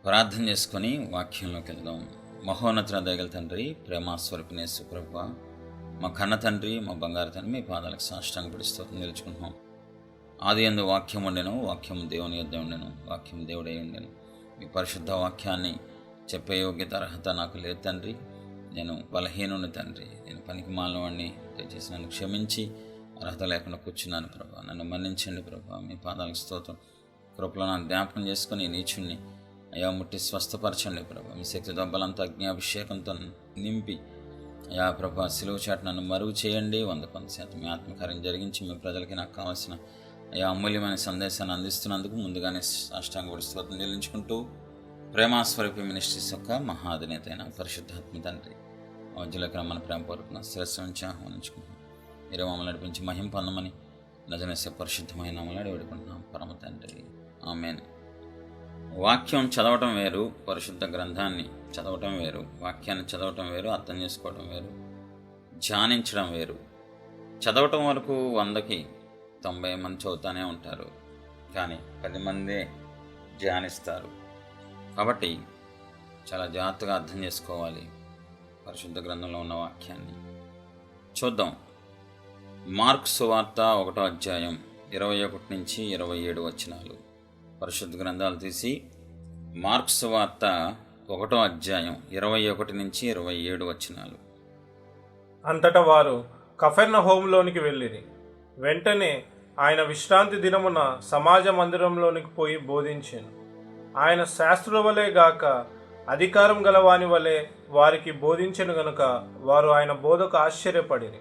ప్రార్థన చేసుకొని వాక్యంలోకి వెళ్దాం. మహోన్నతుల దయగల తండ్రి, ప్రేమాస్వరూపిణి యేసు ప్రభువా, మా కన్న తండ్రి, మా బంగారు తండ్రి, మీ పాదాలకు సాష్టాంగపడి స్తోత్రం నిలుచుకుంటున్నాం. ఆది యందు వాక్యం ఉండెను, వాక్యం దేవుని యొద్ద ఉండెను, వాక్యం దేవుడై ఉండెను. మీ పరిశుద్ధ వాక్యాన్ని చెప్పే యోగ్యత అర్హత నాకు లేదు తండ్రి. నేను బలహీనుని తండ్రి, నేను పనికి మాలినవాడిని. దయచేసి నన్ను క్షమించి అర్హత లేకుండా కూర్చున్నాను ప్రభా. నన్ను మన్నించండి ప్రభా. మీ పాదాలకు స్తోత్రం. కృపలో నాకు జ్ఞాపకం చేసుకుని నీచుణ్ణి అయా ముట్టి స్వస్థపరచండి ప్రభా. మీ శక్తితో బలంతో అగ్నియాభిషేకంతో నింపి అయా ప్రభా సిలువ చాటు నన్ను మరుగు చేయండి. 100% మీ ఆత్మకార్యం జరిగించి మీ ప్రజలకి నాకు కావాల్సిన అయా అమూల్యమైన సందేశాన్ని అందిస్తున్నందుకు ముందుగానే సాష్టాంగపడి స్తోత్రం చెల్లించుకుంటూ, ప్రేమాస్వరూపి మినిస్ట్రీస్ యొక్క మహాధినేత అయిన పరిశుద్ధాత్మ తండ్రి మధ్యలోకి రమ్మని ప్రేమపూర్వక శిరస్సు నుంచి ఆహ్వానించుకుంటున్నాం. మీరు మమ్మల్ని నడిపించి మహిం పొందమని నజరేసే పరిశుద్ధమైన నామములో వేడుకుంటున్నాం పరమ తండ్రి, ఆమేన్. వాక్యం చదవటం వేరు, పరిశుద్ధ గ్రంథాన్ని చదవటం వేరు. వాక్యాన్ని చదవటం వేరు, అర్థం చేసుకోవటం వేరు, ధ్యానించడం వేరు. చదవటం వరకు 100కి 90 మంది చదువుతూనే ఉంటారు, కానీ 10 మందే ధ్యానిస్తారు. కాబట్టి చాలా జాగ్రత్తగా అర్థం చేసుకోవాలి పరిశుద్ధ గ్రంథంలో ఉన్న వాక్యాన్ని. చూద్దాం. మార్కు సువార్త 1వ అధ్యాయం 21 నుంచి 27 వచనాలు. పరిశుద్ధ గ్రంథాలు తీసి మార్కు సువార్త 1వ అధ్యాయం 21 నుంచి 27 వచనాలు. అంతటా వారు కఫర్నహూములోనికి వెళ్ళిరి. వెంటనే ఆయన విశ్రాంతి దినమున సమాజ మందిరంలోనికి పోయి బోధించెను. ఆయన శాస్త్రుల వలె గాక అధికారం గలవాని వలె వారికి బోధించెను గనుక వారు ఆయన బోధకు ఆశ్చర్యపడిరి.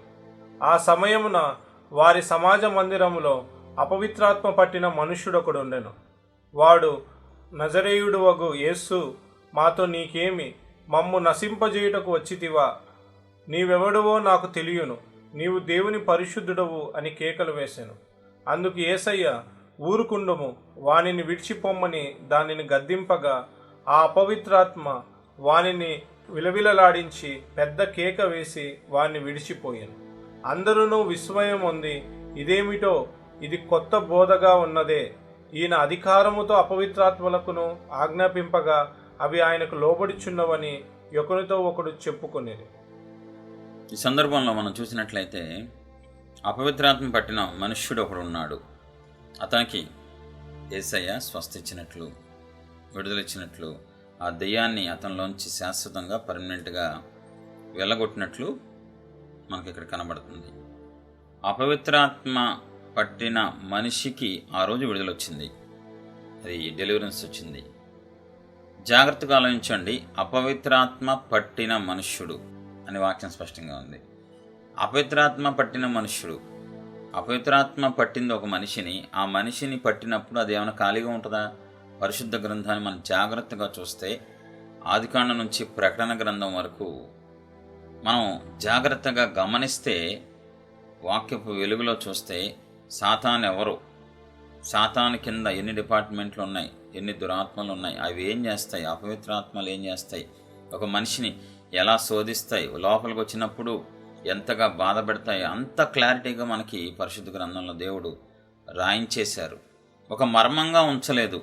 ఆ సమయమున వారి సమాజ మందిరములో అపవిత్రాత్మ పట్టిన మనుష్యుడొకడుండెను. వాడు, నజరేయుడు వగు యేసు, మాతో నీకేమి? మమ్ము నశింపజేయుటకు వచ్చితివా? నీవెవడువో నాకు తెలియను, నీవు దేవుని పరిశుద్ధుడవు అని కేకలు వేసెను. అందుకు యేసయ్య, ఊరుకుండుము, వానిని విడిచిపొమ్మని దానిని గద్దింపగా ఆ అపవిత్రాత్మ వానిని విలవిలలాడించి పెద్ద కేక వేసి వాణ్ణి విడిచిపోయాను. అందరూ విస్మయం పొంది, ఇదేమిటో, ఇది కొత్త బోధగా ఉన్నదే, ఈయన అధికారముతో అపవిత్రాత్మలకును ఆజ్ఞాపింపగా అవి ఆయనకు లోబడిచున్నవని ఒకరితో ఒకడు చెప్పుకునేది. ఈ సందర్భంలో మనం చూసినట్లయితే అపవిత్రాత్మ పట్టిన మనుష్యుడు ఒకడు ఉన్నాడు. అతనికి యేసయ్య స్వస్థించినట్లు, విడుదలిచ్చినట్లు, ఆ దెయ్యాన్ని అతనిలోంచి శాశ్వతంగా పర్మనెంట్గా వెళ్ళగొట్టినట్లు మనకి ఇక్కడ కనబడుతుంది. అపవిత్రాత్మ పట్టిన మనిషికి ఆ రోజు విడుదలొచ్చింది, అది డెలివరెన్స్ వచ్చింది. జాగ్రత్తగా ఆలోచించండి. అపవిత్రాత్మ పట్టిన మనుష్యుడు అని వాక్యం స్పష్టంగా ఉంది. అపవిత్రాత్మ పట్టిన మనుష్యుడు, అపవిత్రాత్మ పట్టింది ఒక మనిషిని. ఆ మనిషిని పట్టినప్పుడు అది ఏమైనా ఖాళీగా ఉంటుందా? పరిశుద్ధ గ్రంథాన్ని మనం జాగ్రత్తగా చూస్తే ఆదికాండం నుంచి ప్రకటన గ్రంథం వరకు మనం జాగ్రత్తగా గమనిస్తే, వాక్యపు వెలుగులో చూస్తే సాతాను ఎవరు, సాతాను కింద ఎన్ని డిపార్ట్మెంట్లు ఉన్నాయి, ఎన్ని దురాత్మలు ఉన్నాయి, అవి ఏం చేస్తాయి, అపవిత్రాత్మలు ఏం చేస్తాయి, ఒక మనిషిని ఎలా శోధిస్తాయి, లోపలికి వచ్చినప్పుడు ఎంతగా బాధ పెడతాయి, అంత క్లారిటీగా మనకి పరిశుద్ధ గ్రంథంలో దేవుడు రాయించేశారు. ఒక మర్మంగా ఉంచలేదు.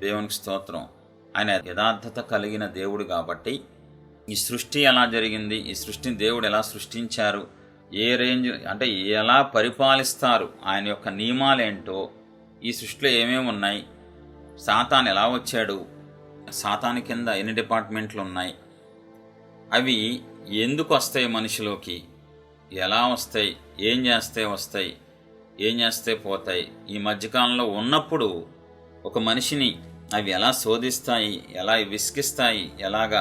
దేవునికి స్తోత్రం. ఆయన యథార్థత కలిగిన దేవుడు కాబట్టి ఈ సృష్టి ఎలా జరిగింది, ఈ సృష్టిని దేవుడు ఎలా సృష్టించారు, ఏ రేంజ్ అంటే ఎలా పరిపాలిస్తారు, ఆయన యొక్క నియమాలేంటో, ఈ సృష్టిలో ఏమేమి ఉన్నాయి, సాతాను ఎలా వచ్చాడు, సాతాను కింద ఎన్ని డిపార్ట్మెంట్లు ఉన్నాయి, అవి ఎందుకు వస్తాయి మనిషిలోకి, ఎలా వస్తాయి, ఏం చేస్తే వస్తాయి, ఏం చేస్తే పోతాయి, ఈ మధ్యకాలంలో ఉన్నప్పుడు ఒక మనిషిని అవి ఎలా శోధిస్తాయి, ఎలా విసిగిస్తాయి, ఎలాగా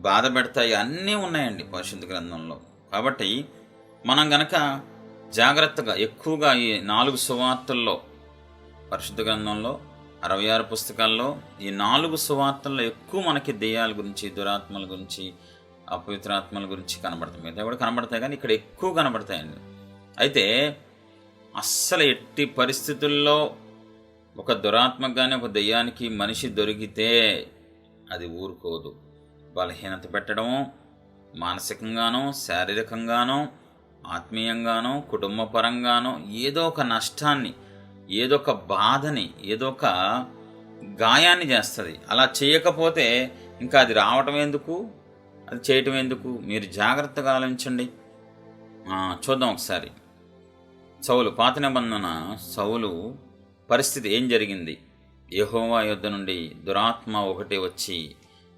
బాధ పెడతాయి, అన్నీ ఉన్నాయండి పరిశుద్ధ గ్రంథంలో. కాబట్టి మనం గనక జాగ్రత్తగా ఎక్కువగా ఈ 4 సువార్తల్లో, పరిశుద్ధ గ్రంథంలో 66 పుస్తకాల్లో ఈ 4 సువార్తల్లో ఎక్కువ మనకి దెయ్యాల గురించి, దురాత్మల గురించి, అపవిత్రాత్మల గురించి కనబడతాయి. మిగతా కూడా కనబడతాయి, కానీ ఇక్కడ ఎక్కువ కనబడతాయండి. అయితే అస్సలు ఎట్టి పరిస్థితుల్లో ఒక దురాత్మకు కానీ ఒక దెయ్యానికి మనిషి దొరికితే అది ఊరుకోదు. బలహీనత పెట్టడము, మానసికంగానో శారీరకంగానో ఆత్మీయంగానో కుటుంబపరంగానో ఏదో ఒక నష్టాన్ని, ఏదో ఒక బాధని, ఏదో ఒక గాయాన్ని చేస్తుంది. అలా చేయకపోతే ఇంకా అది రావటం ఎందుకు, అది చేయటం ఎందుకు? మీరు జాగ్రత్తగా ఆలోచించండి. చూద్దాం ఒకసారి. సౌలు, పాత నిబంధన సౌలు పరిస్థితి ఏం జరిగింది? యెహోవా యొద్ద నుండి దురాత్మ ఒకటి వచ్చి,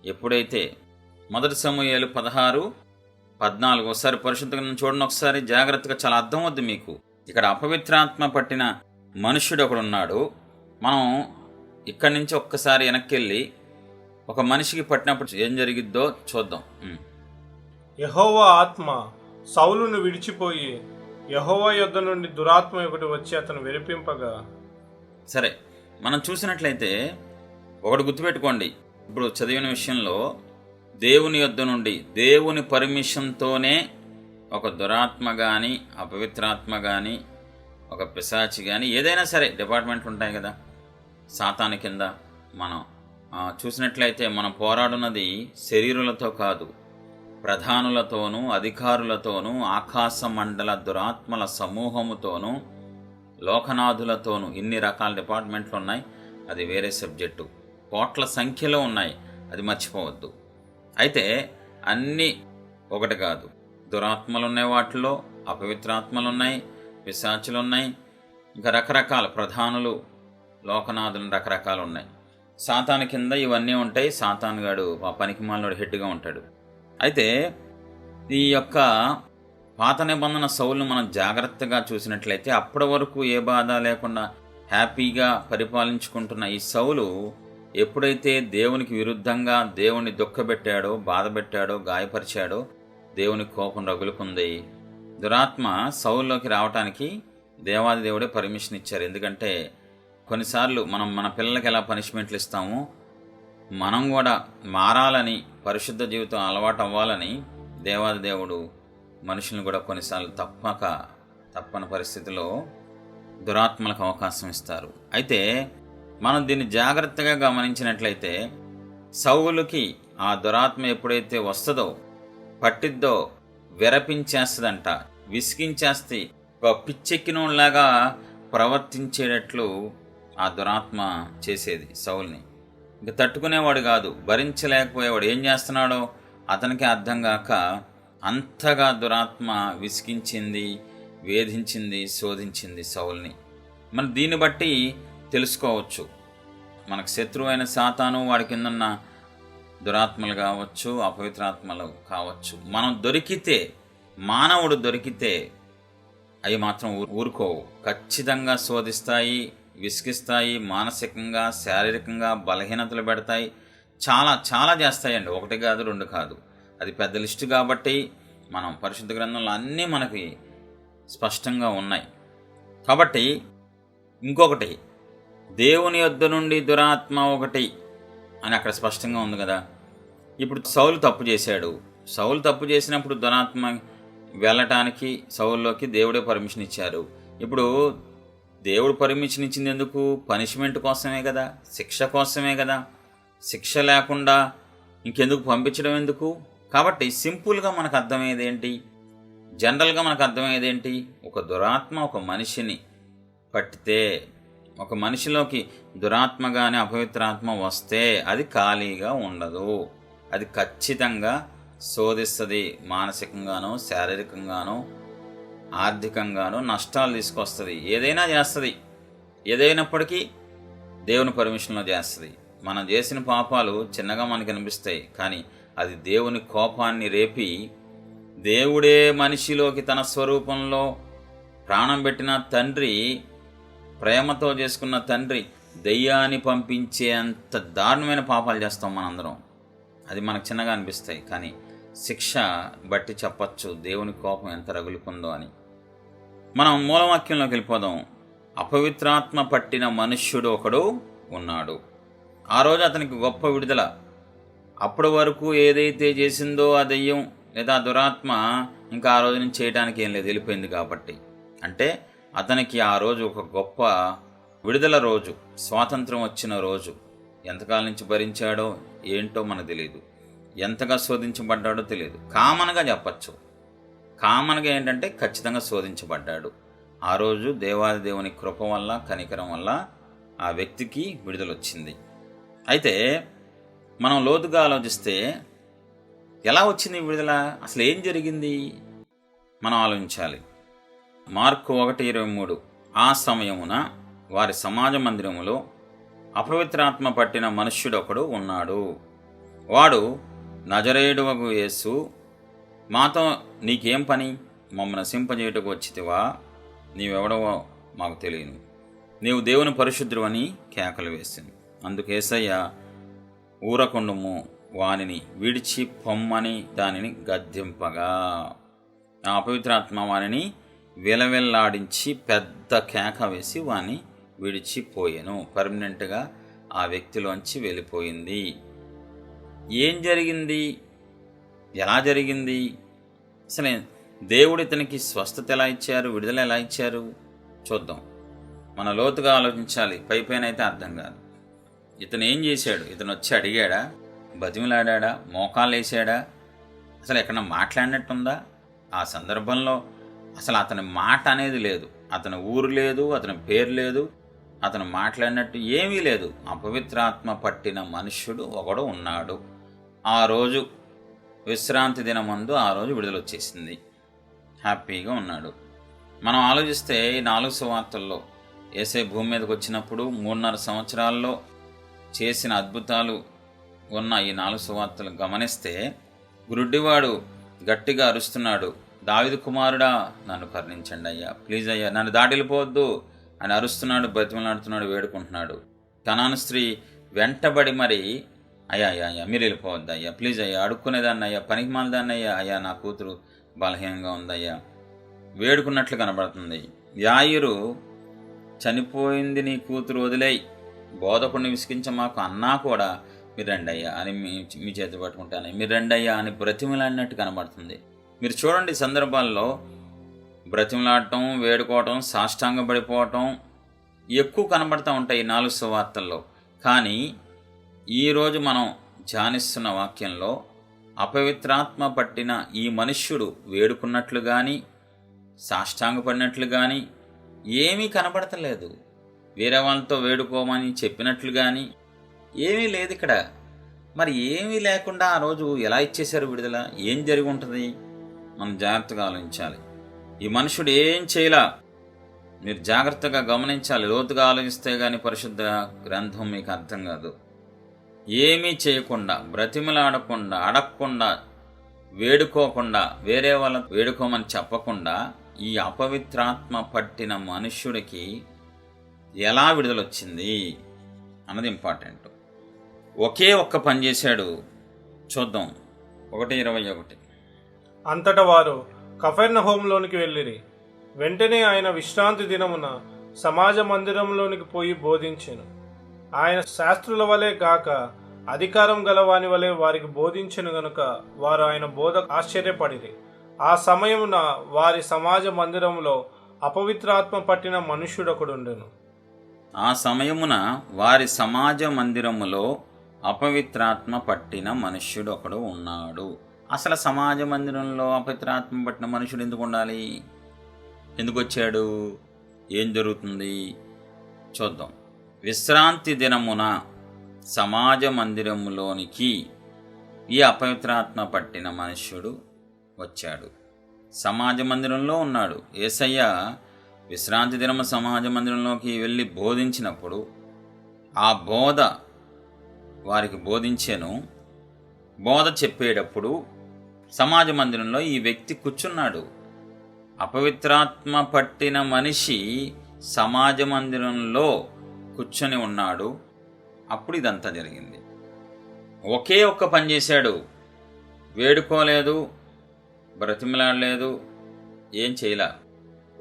ఎప్పుడైతే 1 సమూయేలు 16:14 ఒకసారి పరిశుద్ధ గ్రంథం చూడండి ఒకసారి జాగ్రత్తగా, చాలా అర్థం అవుద్ది మీకు. ఇక్కడ అపవిత్రాత్మ పట్టిన మనుష్యుడు ఒకడున్నాడు. మనం ఇక్కడి నుంచి ఒక్కసారి వెనక్కి వెళ్ళి ఒక మనిషికి పట్టినప్పుడు ఏం జరిగిద్దో చూద్దాం. యెహోవా ఆత్మ సౌలును విడిచిపోయి యెహోవా యొద్ద నుండి దురాత్మ ఒకటి వచ్చి అతను వెరిపింపగా. సరే, మనం చూసినట్లయితే ఒకటి గుర్తుపెట్టుకోండి. ఇప్పుడు చదివిన విషయంలో దేవుని యొద్ద నుండి, దేవుని పర్మిషన్తోనే ఒక దురాత్మ కానీ, అపవిత్రాత్మ కానీ, ఒక పిశాచి కానీ, ఏదైనా సరే డిపార్ట్మెంట్లు ఉంటాయి కదా సాతాను కింద. మనం చూసినట్లయితే మనం పోరాడున్నది శరీరులతో కాదు, ప్రధానులతోనూ అధికారులతోనూ ఆకాశ మండల దురాత్మల సమూహముతోనూ లోకనాథులతోనూ. ఇన్ని రకాల డిపార్ట్మెంట్లు ఉన్నాయి, అది వేరే సబ్జెక్టు. కోట్ల సంఖ్యలో ఉన్నాయి, అది మర్చిపోవద్దు. అయితే అన్నీ ఒకటి కాదు. దురాత్మలు ఉన్నాయి, వాటిలో అపవిత్రాత్మలున్నాయి, పిశాచులున్నాయి, ఇంకా రకరకాల ప్రధానులు, లోకనాథులు రకరకాలు ఉన్నాయి. సాతాను కింద ఇవన్నీ ఉంటాయి. సాతానుగాడు ఆ పనికిమాలినోడు హెడ్గా ఉంటాడు. అయితే ఈ యొక్క పాత నిబంధన సౌలును మనం జాగ్రత్తగా చూసినట్లయితే అప్పటి వరకు ఏ బాధ లేకుండా హ్యాపీగా పరిపాలించుకుంటున్న ఈ సౌలు ఎప్పుడైతే దేవునికి విరుద్ధంగా దేవుని దుఃఖపెట్టాడో, బాధపెట్టాడో, గాయపరిచాడో, దేవుని కోపం రగులుకుంది. దురాత్మ సౌలులోకి రావటానికి దేవాది దేవుడే పర్మిషన్ ఇచ్చారు. ఎందుకంటే కొన్నిసార్లు మనం మన పిల్లలకి ఎలా పనిష్మెంట్లు ఇస్తామో, మనం కూడా మారాలని, పరిశుద్ధ జీవితం అలవాటు అవ్వాలని దేవాది దేవుడు మనుషులను కూడా కొన్నిసార్లు తప్పని పరిస్థితిలో దురాత్మలకు అవకాశం ఇస్తారు. అయితే మనం దీన్ని జాగ్రత్తగా గమనించినట్లయితే సౌలుకి ఆ దురాత్మ ఎప్పుడైతే వస్తుందో, పట్టిద్దో, విరపించేస్తుందంట, విసిగించేస్తే ఒక పిచ్చెక్కినోళ్ళలాగా ప్రవర్తించేటట్లు ఆ దురాత్మ చేసేది సౌల్ని. ఇంక తట్టుకునేవాడు కాదు, భరించలేకపోయేవాడు. ఏం చేస్తున్నాడో అతనికి అర్థం కాక అంతగా దురాత్మ విసిగించింది, వేధించింది, శోధించింది సౌల్ని. మనం దీన్ని బట్టి తెలుసుకోవచ్చు, మనకు శత్రువు అయిన సాతాను, వాడి కిందన్న దురాత్మలు కావచ్చు, అపవిత్రాత్మలు కావచ్చు, మనం దొరికితే, మానవుడు దొరికితే అవి మాత్రం ఊరుకోవు. ఖచ్చితంగా శోధిస్తాయి, విసిగిస్తాయి, మానసికంగా, శారీరకంగా బలహీనతలు పెడతాయి, చాలా చాలా చేస్తాయండి. ఒకటి కాదు, రెండు కాదు. అది పెద్ద లిస్టు కాబట్టి మనం పరిశుద్ధ గ్రంథంలో అన్నీ మనకి స్పష్టంగా ఉన్నాయి. కాబట్టి ఇంకొకటి, దేవుని యొద్ద నుండి దురాత్మ ఒకటి అని అక్కడ స్పష్టంగా ఉంది కదా. ఇప్పుడు సౌలు తప్పు చేశాడు. సౌలు తప్పు చేసినప్పుడు దురాత్మ వెళ్ళటానికి సౌలులోకి దేవుడే పర్మిషన్ ఇచ్చారు. ఇప్పుడు దేవుడు పర్మిషన్ ఇచ్చింది ఎందుకు? పనిష్మెంట్ కోసమే కదా, శిక్ష కోసమే కదా. శిక్ష లేకుండా ఇంకెందుకు పంపించడం ఎందుకు? కాబట్టి సింపుల్గా మనకు అర్థమయ్యేది ఏంటి, జనరల్గా మనకు అర్థమయ్యేది ఏంటి? ఒక దురాత్మ ఒక మనిషిని పట్టితే, ఒక మనిషిలోకి దురాత్మ కానీ అపవిత్రాత్మ వస్తే అది ఖాళీగా ఉండదు. అది ఖచ్చితంగా శోధిస్తుంది. మానసికంగానో, శారీరకంగానో, ఆర్థికంగానో నష్టాలు తీసుకొస్తుంది. ఏదైనా చేస్తుంది. ఏదైనప్పటికీ దేవుని పర్మిషన్లో చేస్తుంది. మనం చేసిన పాపాలు చిన్నగా మనకు అనిపిస్తాయి, కానీ అది దేవుని కోపాన్ని రేపి, దేవుడే మనిషిలోకి తన స్వరూపంలో ప్రాణం పెట్టిన తండ్రి, ప్రేమతో చేసుకున్న తండ్రి దెయ్యాన్ని పంపించే అంత దారుణమైన పాపాలు చేస్తాం మనందరం. అది మనకు చిన్నగా అనిపిస్తాయి, కానీ శిక్ష బట్టి చెప్పచ్చు దేవుని కోపం ఎంత రగులుకుందో అని. మనం మూలవాక్యంలోకి వెళ్ళిపోదాం. అపవిత్రాత్మ పట్టిన మనుష్యుడు ఒకడు ఉన్నాడు. ఆ రోజు అతనికి గొప్ప విడుదల. అప్పటి వరకు ఏదైతే చేసిందో ఆ దెయ్యం లేదా దురాత్మ ఇంకా ఆ రోజు నుంచి చేయడానికి ఏం లేదు, వెళ్ళిపోయింది కాబట్టి. అంటే అతనికి ఆ రోజు ఒక గొప్ప విడుదల రోజు, స్వాతంత్రం వచ్చిన రోజు. ఎంతకాలం నుంచి భరించాడో ఏంటో మనకు తెలియదు, ఎంతగా శోధించబడ్డాడో తెలియదు. కామన్గా చెప్పచ్చు, కామన్గా ఏంటంటే ఖచ్చితంగా శోధించబడ్డాడు. ఆ రోజు దేవాది దేవుని కృప వల్ల, కనికరం వల్ల ఆ వ్యక్తికి విడుదల వచ్చింది. అయితే మనం లోతుగా ఆలోచిస్తే ఎలా వచ్చింది ఈ విడుదల, అసలు ఏం జరిగింది మనం ఆలోచించాలి. మార్కు 1:23 ఆ సమయమున వారి సమాజ మందిరములో అపవిత్రాత్మ పట్టిన మనుష్యుడొకడు ఉన్నాడు. వాడు నజరేయుడగు యేసు, మాతో నీకేం పని, మమ్మల్ని నశింపజేయుటకు వచ్చితివా, నీవెవడవో మాకు తెలియను, నీవు దేవుని పరిశుద్ధుడు అని కేకలు వేసింది. అందుకు యేసయ్య ఊరకుండుము, వానిని విడిచి పొమ్మని దానిని గద్దింపగా ఆ అపవిత్రాత్మ వానిని విలవిల్లాడించి పెద్ద కేక వేసి వాని విడిచిపోయాను. పర్మనెంట్గా ఆ వ్యక్తిలోంచి వెళ్ళిపోయింది. ఏం జరిగింది, ఎలా జరిగింది, అసలు దేవుడు ఇతనికి స్వస్థత ఎలా ఇచ్చారు, విడుదల ఎలా ఇచ్చారు చూద్దాం. మన లోతుగా ఆలోచించాలి. పైపైన అయితే అర్థం కాదు. ఇతను ఏం చేశాడు, ఇతను వచ్చి అడిగాడా, బతిమిలాడా, మోకాలు వేసాడా, అసలు ఎక్కడన్నా మాట్లాడినట్టుందా? ఆ సందర్భంలో అసలు అతని మాట అనేది లేదు, అతని ఊరు లేదు, అతని పేరు లేదు, అతను మాట్లాడినట్టు ఏమీ లేదు. అపవిత్రాత్మ పట్టిన మనుష్యుడు ఒకడు ఉన్నాడు. ఆ రోజు విశ్రాంతి దినమందు ఆ రోజు విడుదల వచ్చేసింది. హ్యాపీగా ఉన్నాడు. మనం ఆలోచిస్తే ఈ 4 సువార్తల్లో యేసయ్య భూమి మీదకి వచ్చినప్పుడు 3.5 సంవత్సరాల్లో చేసిన అద్భుతాలు ఉన్న ఈ 4 సువార్తలు గమనిస్తే, గురుడ్డివాడు గట్టిగా అరుస్తున్నాడు, దావీదు కుమారుడా నన్ను కరుణించండి అయ్యా, ప్లీజ్ అయ్యా, నన్ను దాటిపోవద్దు అని అరుస్తున్నాడు, బతిమలాడుతున్నాడు, వేడుకుంటున్నాడు. కనాను స్త్రీ వెంటబడి మరి అయ్యా అయ్యా అయ్యా మీరు వెళ్ళిపోవద్దు అయ్యా, ప్లీజ్ అయ్యా, అడుక్కునేదాన్ని అయ్యా, పనికి మాలదాన్ని అయ్యా, అయ్యా నా కూతురు బలహీనంగా ఉందయ్యా, వేడుకున్నట్లు కనబడుతుంది. యాయిరు చనిపోయింది, నీ కూతురు వదిలేయి, బోధకుడిని విసిగించ మాకు అన్నా కూడా మీరు రండి అయ్యా అని మీ చేతి పట్టుకుంటాను, మీరు రండి అయ్యా అని బ్రతిమలాడినట్టు కనబడుతుంది. మీరు చూడండి, సందర్భాల్లో బ్రతిమలాడటం, వేడుకోవటం, సాష్టాంగపడిపోవటం ఎక్కువ కనబడుతూ ఉంటాయి ఈ 4 సువార్తల్లో. కానీ ఈరోజు మనం ధ్యానిస్తున్న వాక్యంలో అపవిత్రాత్మ పట్టిన ఈ మనుష్యుడు వేడుకున్నట్లు కానీ సాష్టాంగపడినట్లు కానీ ఏమీ కనబడతలేదు. వేరే వాళ్ళతో వేడుకోమని చెప్పినట్లు కానీ ఏమీ లేదు ఇక్కడ. మరి ఏమీ లేకుండా ఆ రోజు ఎలా ఇచ్చేశారు విడుదల? ఏం జరిగి ఉంటుంది? మనం జాగ్రత్తగా ఆలోచించాలి. ఈ మనుషుడు ఏం చేయలా, మీరు జాగ్రత్తగా గమనించాలి. లోతుగా ఆలోచిస్తే కానీ పరిశుద్ధ గ్రంథం మీకు అర్థం కాదు. ఏమీ చేయకుండా, బ్రతిమలాడకుండా, అడగకుండా, వేడుకోకుండా, వేరే వాళ్ళకు వేడుకోమని చెప్పకుండా ఈ అపవిత్రాత్మ పట్టిన మనుష్యుడికి ఎలా విడుదలొచ్చింది అన్నది ఇంపార్టెంట్. ఒకే ఒక్క పని చేశాడు. చూద్దాం 1:21. అంతటా వారు కపెర్నహూములోనికి వెళ్ళిరి. వెంటనే ఆయన విశ్రాంతి దినమున సమాజ మందిరంలోనికి పోయి బోధించెను. ఆయన శాస్త్రుల వలె గాక అధికారం గలవాని వలె వారికి బోధించెను గనుక వారు ఆయన బోధ ఆశ్చర్యపడిరి. ఆ సమయమున వారి సమాజ మందిరములో అపవిత్రాత్మ పట్టిన మనుష్యుడొకడుండెను. ఆ సమయమున వారి సమాజ మందిరములో అపవిత్రాత్మ పట్టిన మనుష్యుడు ఒకడు ఉన్నాడు. అసలు సమాజ మందిరంలో అపవిత్రాత్మ పట్టిన మనుషుడు ఎందుకు ఉండాలి? ఎందుకు వచ్చాడు? ఏం జరుగుతుంది చూద్దాం. విశ్రాంతి దినమున సమాజ మందిరములోనికి ఈ అపవిత్రాత్మ పట్టిన మనుష్యుడు వచ్చాడు. సమాజ మందిరంలో ఉన్నాడు. యేసయ్య విశ్రాంతి దినము సమాజ మందిరంలోకి వెళ్ళి బోధించినప్పుడు ఆ బోధ వారికి బోధించాను. బోధ చెప్పేటప్పుడు సమాజ మందిరంలో ఈ వ్యక్తి కూర్చున్నాడు. అపవిత్రాత్మ పట్టిన మనిషి సమాజ మందిరంలో కూర్చొని ఉన్నాడు. అప్పుడు ఇదంతా జరిగింది. ఒకే ఒక్క పని చేశాడు. వేడుకోలేదు, బ్రతిమలాడలేదు, ఏం చేయలే.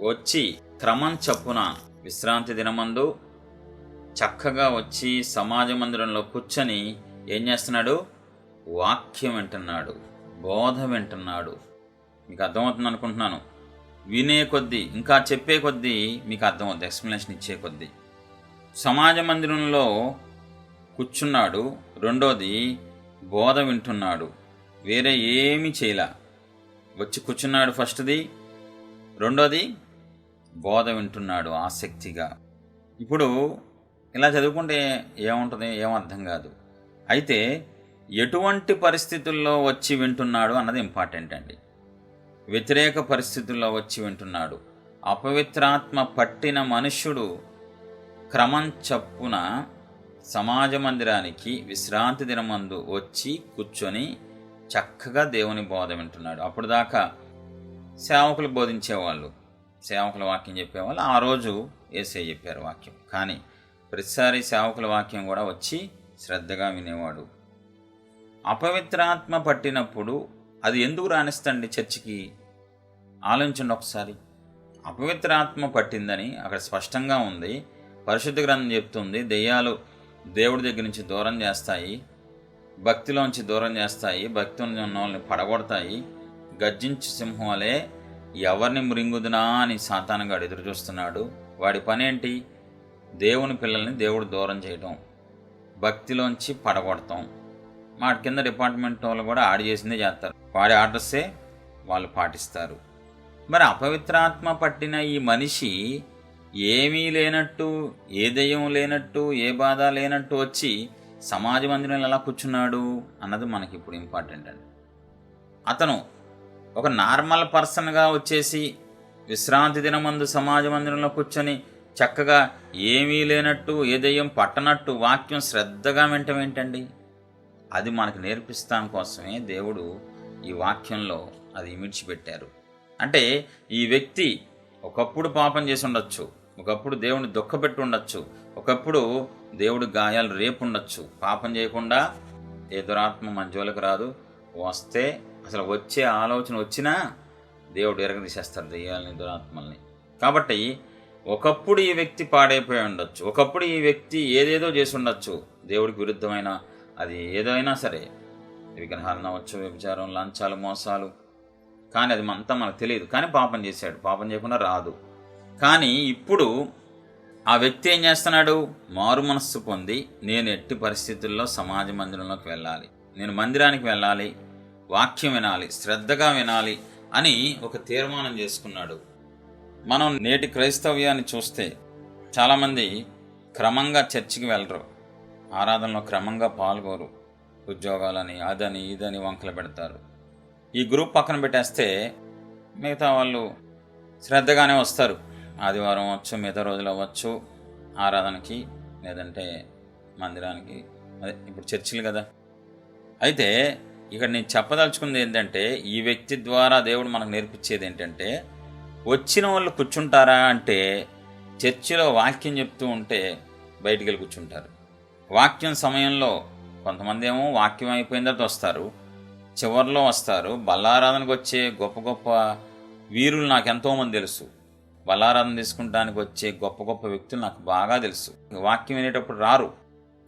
వచ్చి క్రమం చప్పున విశ్రాంతి దినమందు చక్కగా వచ్చి సమాజ మందిరంలో కూర్చొని ఏం చేస్తున్నాడు? వాక్యం వింటున్నాడు, బోధ వింటున్నాడు. మీకు అర్థమవుతుంది అనుకుంటున్నాను. వినే కొద్దీ, ఇంకా చెప్పే కొద్దీ మీకు అర్థమవుతుంది, ఎక్స్ప్లెనేషన్ ఇచ్చే కొద్దీ. సమాజ మందిరంలో కూర్చున్నాడు. రెండోది బోధ వింటున్నాడు. వేరే ఏమీ చేయలే. వచ్చి కూర్చున్నాడు ఫస్ట్ది. రెండోది బోధ వింటున్నాడు ఆసక్తిగా. ఇప్పుడు ఇలా చదువుకుంటే ఏముంటుంది, ఏం అర్థం కాదు. అయితే ఎటువంటి పరిస్థితుల్లో వచ్చి వింటున్నాడు అన్నది ఇంపార్టెంట్ అండి. వ్యతిరేక పరిస్థితుల్లో వచ్చి వింటున్నాడు. అపవిత్రాత్మ పట్టిన మనుష్యుడు క్రమం చప్పున సమాజ మందిరానికి విశ్రాంతి దినమందు వచ్చి కూర్చొని చక్కగా దేవుని బోధ వింటున్నాడు. అప్పుడు దాకా సేవకులు బోధించేవాళ్ళు, సేవకుల వాక్యం చెప్పేవాళ్ళు. ఆ రోజు యేసయ్య చెప్పారు వాక్యం. కానీ ప్రతిసారి సేవకుల వాక్యం కూడా వచ్చి శ్రద్ధగా వినేవాడు. అపవిత్రాత్మ పట్టినప్పుడు అది ఎందుకు రాణిస్తండి చర్చికి? ఆలోచించండి ఒకసారి. అపవిత్రాత్మ పట్టిందని అక్కడ స్పష్టంగా ఉంది. పరిశుద్ధ గ్రంథం చెప్తుంది, దెయ్యాలు దేవుడి దగ్గర నుంచి దూరం చేస్తాయి, భక్తిలోంచి దూరం చేస్తాయి, భక్తి ఉన్న వాళ్ళని పడగొడతాయి. గర్జించు సింహం వలె ఎవరిని మృంగుదునా అని సాతానుగాడు ఎదురు చూస్తున్నాడు. వాడి పని ఏంటి? దేవుని పిల్లల్ని దేవుడు దూరం చేయటం, భక్తిలోంచి పడగొడతాం. వాటి కింద డిపార్ట్మెంట్ వాళ్ళు కూడా ఆడి చేసిందే చేస్తారు. వాడి ఆర్డర్సే వాళ్ళు పాటిస్తారు. మరి అపవిత్రాత్మ పట్టిన ఈ మనిషి ఏమీ లేనట్టు, ఏ దయ్యం లేనట్టు, ఏ బాధ లేనట్టు వచ్చి సమాజ మందిరంలో ఎలా కూర్చున్నాడు అన్నది మనకి ఇప్పుడు ఇంపార్టెంట్ అండి. అతను ఒక నార్మల్ పర్సన్గా వచ్చేసి విశ్రాంతి దినమందు సమాజ మందిరంలో కూర్చొని చక్కగా ఏమీ లేనట్టు, ఏ దయ్యం పట్టనట్టు వాక్యం శ్రద్ధగా వింటం ఏంటండి? అది మనకు నేర్పిస్తాం కోసమే దేవుడు ఈ వాక్యంలో అది ఇమిడ్చిపెట్టారు. అంటే ఈ వ్యక్తి ఒకప్పుడు పాపం చేసి ఉండొచ్చు, ఒకప్పుడు దేవుని దుఃఖపెట్టి ఉండొచ్చు, ఒకప్పుడు దేవుడు గాయాలు రేపు ఉండొచ్చు. పాపం చేయకుండా ఏ దురాత్మ మన జోలికి రాదు. వస్తే అసలు వచ్చే ఆలోచన వచ్చినా దేవుడు ఎరగదీసేస్తాడు దెయ్యాలని, దురాత్మల్ని. కాబట్టి ఒకప్పుడు ఈ వ్యక్తి పాడైపోయి ఉండొచ్చు, ఒకప్పుడు ఈ వ్యక్తి ఏదేదో చేసి ఉండొచ్చు, దేవుడికి విరుద్ధమైన అది ఏదైనా సరే, విగ్రహాలను అవ్వచ్చు, వ్యభిచారం, లంచాలు, మోసాలు. కానీ అది అంతా మనకు తెలియదు. కానీ పాపం చేశాడు, పాపం చేయకుండా రాదు. కానీ ఇప్పుడు ఆ వ్యక్తి ఏం చేస్తున్నాడు? మారు మనస్సు పొంది నేను ఎట్టి పరిస్థితుల్లో సమాజ మందిరంలోకి వెళ్ళాలి, నేను మందిరానికి వెళ్ళాలి, వాక్యం వినాలి, శ్రద్ధగా వినాలి అని ఒక తీర్మానం చేసుకున్నాడు. మనం నేటి క్రైస్తవ్యాన్ని చూస్తే చాలామంది క్రమంగా చర్చికి వెళ్ళరు, ఆరాధనలో క్రమంగా పాల్గొరు, ఉద్యోగాలని అదని ఇదని వంకలు పెడతారు. ఈ గ్రూప్ పక్కన పెట్టేస్తే మిగతా వాళ్ళు శ్రద్ధగానే వస్తారు. ఆదివారం అవ్వచ్చు, మిగతా రోజులు అవ్వచ్చు, ఆరాధనకి లేదంటే మందిరానికి, అదే ఇప్పుడు చర్చిలు కదా. అయితే ఇక్కడ నేను చెప్పదలుచుకుంది ఏంటంటే, ఈ వ్యక్తి ద్వారా దేవుడు మనకు నేర్పించేది ఏంటంటే, వచ్చిన వాళ్ళు కూర్చుంటారా అంటే చర్చిలో వాక్యం చెప్తూ ఉంటే బయటికి వెళ్ళి కూర్చుంటారు. వాక్యం సమయంలో కొంతమంది ఏమో వాక్యం అయిపోయిన తర్వాత వస్తారు, చివరిలో వస్తారు. బల్లారాధనకు వచ్చే గొప్ప గొప్ప వీరులు నాకు ఎంతోమంది తెలుసు. బల్లారాధన తీసుకుంటానికి వచ్చే గొప్ప గొప్ప వ్యక్తులు నాకు బాగా తెలుసు. వాక్యం వినేటప్పుడు రారు,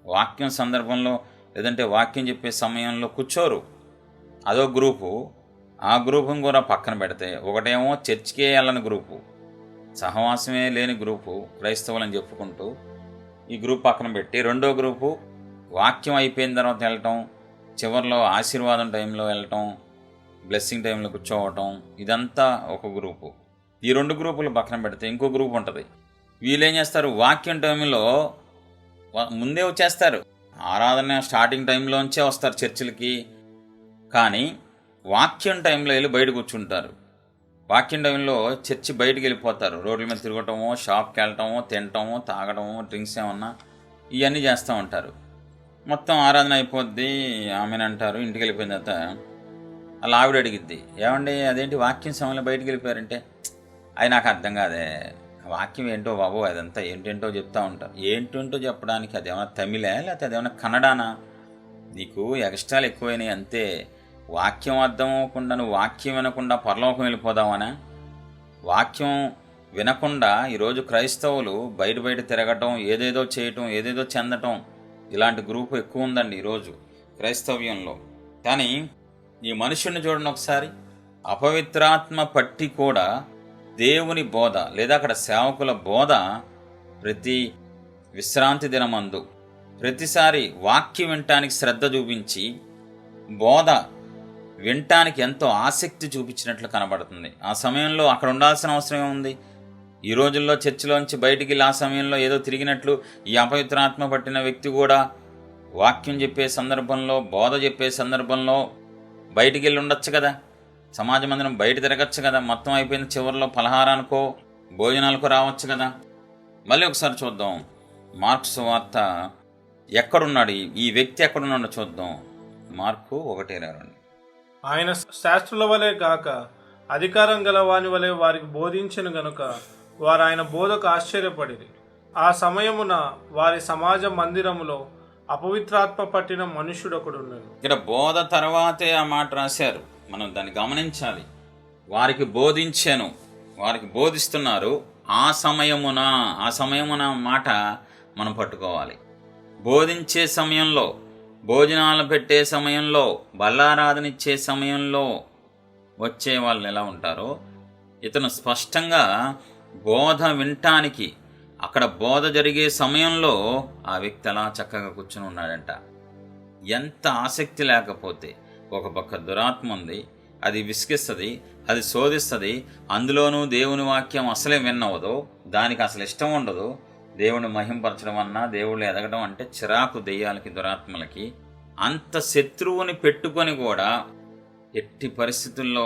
వాక్యం సందర్భంలో లేదంటే వాక్యం చెప్పే సమయంలో కూర్చోరు. అదో గ్రూపు. ఆ గ్రూపును కూడా పక్కన పెడితే ఒకటేమో చర్చికే వెళ్ళని గ్రూపు, సహవాసమే లేని గ్రూపు, క్రైస్తవులని చెప్పుకుంటూ ఈ గ్రూప్ పక్కన పెట్టి, రెండో గ్రూపు వాక్యం అయిపోయిన తర్వాత వెళ్ళటం, చివరిలో ఆశీర్వాదం టైంలో వెళ్ళటం, బ్లెస్సింగ్ టైంలో కూర్చోవటం, ఇదంతా ఒక గ్రూపు. ఈ రెండు గ్రూపులు పక్కన పెడితే ఇంకో గ్రూప్ ఉంటుంది. వీళ్ళు ఏం చేస్తారు? వాక్యం టైంలో ముందే వచ్చేస్తారు, ఆరాధన స్టార్టింగ్ టైంలోంచే వస్తారు చర్చిలకి. కానీ వాక్యం టైంలో వెళ్ళి బయట కూర్చుంటారు. వాక్యం టైంలో చర్చి బయటికి వెళ్ళిపోతారు, రోడ్ల మీద తిరగటమో, షాప్కి వెళ్ళటమో, తినటమో, తాగటమో, డ్రింక్స్ ఏమన్నా ఇవన్నీ చేస్తూ ఉంటారు. మొత్తం ఆరాధన అయిపోద్ది, ఆమెను అంటారు. ఇంటికి వెళ్ళిపోయిన తర్వాత అలా ఆవిడ అడిగిద్ది, ఏమండి అదేంటి వాక్యం సమయంలో బయటికి వెళ్ళిపోయారంటే, అది నాకు అర్థం కాదే, వాక్యం ఏంటో బాబు, అదంతా ఏంటేంటో చెప్తూ ఉంటారు. ఏంటంటో చెప్పడానికి అదేమన్నా తమిళా లేకపోతే అదేమన్నా కన్నడానా? నీకు ఎక్స్ట్రాలు ఎక్కువైనాయి అంతే. వాక్యం అర్థం అవ్వకుండా నువ్వు వాక్యం వినకుండా పరలోకం వెళ్ళిపోదామనా? వాక్యం వినకుండా ఈరోజు క్రైస్తవులు బయట తిరగటం, ఏదేదో చేయటం, ఏదేదో చెందటం, ఇలాంటి గ్రూపు ఎక్కువ ఉందండి ఈరోజు క్రైస్తవ్యంలో. కానీ ఈ మనుషుడిని చూడండి ఒకసారి. అపవిత్రాత్మ పట్టి కూడా దేవుని బోధ లేదా అక్కడ సేవకుల బోధ ప్రతి విశ్రాంతి దినమందు ప్రతిసారి వాక్యం వినటానికి శ్రద్ధ చూపించి బోధ వినటానికి ఎంతో ఆసక్తి చూపించినట్లు కనబడుతుంది. ఆ సమయంలో అక్కడ ఉండాల్సిన అవసరం ఏముంది? ఈ రోజుల్లో చర్చిలోంచి బయటికి వెళ్ళి ఆ సమయంలో ఏదో తిరిగినట్లు ఈ అపవిత్రాత్మ పట్టిన వ్యక్తి కూడా వాక్యం చెప్పే సందర్భంలో, బోధ చెప్పే సందర్భంలో బయటికి వెళ్ళి ఉండొచ్చు కదా, సమాజ మందిరం బయట తిరగచ్చు కదా, మొత్తం అయిపోయిన చివరిలో పలహారానికో భోజనాలకో రావచ్చు కదా. మళ్ళీ ఒకసారి చూద్దాం మార్కు సువార్త ఎక్కడున్నాడు, ఈ వ్యక్తి ఎక్కడున్నాడో చూద్దాం. మార్కు 1:22. ఆయన శాస్త్రుల వలె గాక అధికారం గల వాని వలె వారికి బోధించెను గనుక వారు ఆయన బోధకు ఆశ్చర్యపడిరి. ఆ సమయమున వారి సమాజ మందిరములో అపవిత్రాత్మ పట్టిన మనుష్యుడొకడున్నాడు. ఇక్కడ బోధ తర్వాతే ఆ మాట రాశారు, మనం దాన్ని గమనించాలి. వారికి బోధించాను, వారికి బోధిస్తున్నారు. ఆ సమయమున మాట మనం పట్టుకోవాలి. బోధించే సమయంలో, భోజనాలు పెట్టే సమయంలో, బల్లారాధన ఇచ్చే సమయంలో వచ్చే వాళ్ళు ఎలా ఉంటారో, ఇతను స్పష్టంగా బోధ వినటానికి, అక్కడ బోధ జరిగే సమయంలో ఆ వ్యక్తి అలా చక్కగా కూర్చుని ఉన్నాడంట. ఎంత ఆసక్తి లేకపోతే, ఒక పక్క దురాత్మ ఉంది, అది విసిగిస్తుంది, అది శోధిస్తుంది, అందులోనూ దేవుని వాక్యం అసలే విన్నవదో, దానికి అసలు ఇష్టం ఉండదు. దేవుని మహింపరచడం అన్నా, దేవుళ్ళు ఎదగడం అంటే చిరాకు దెయ్యాలకి, దురాత్మలకి. అంత శత్రువుని పెట్టుకొని కూడా ఎట్టి పరిస్థితుల్లో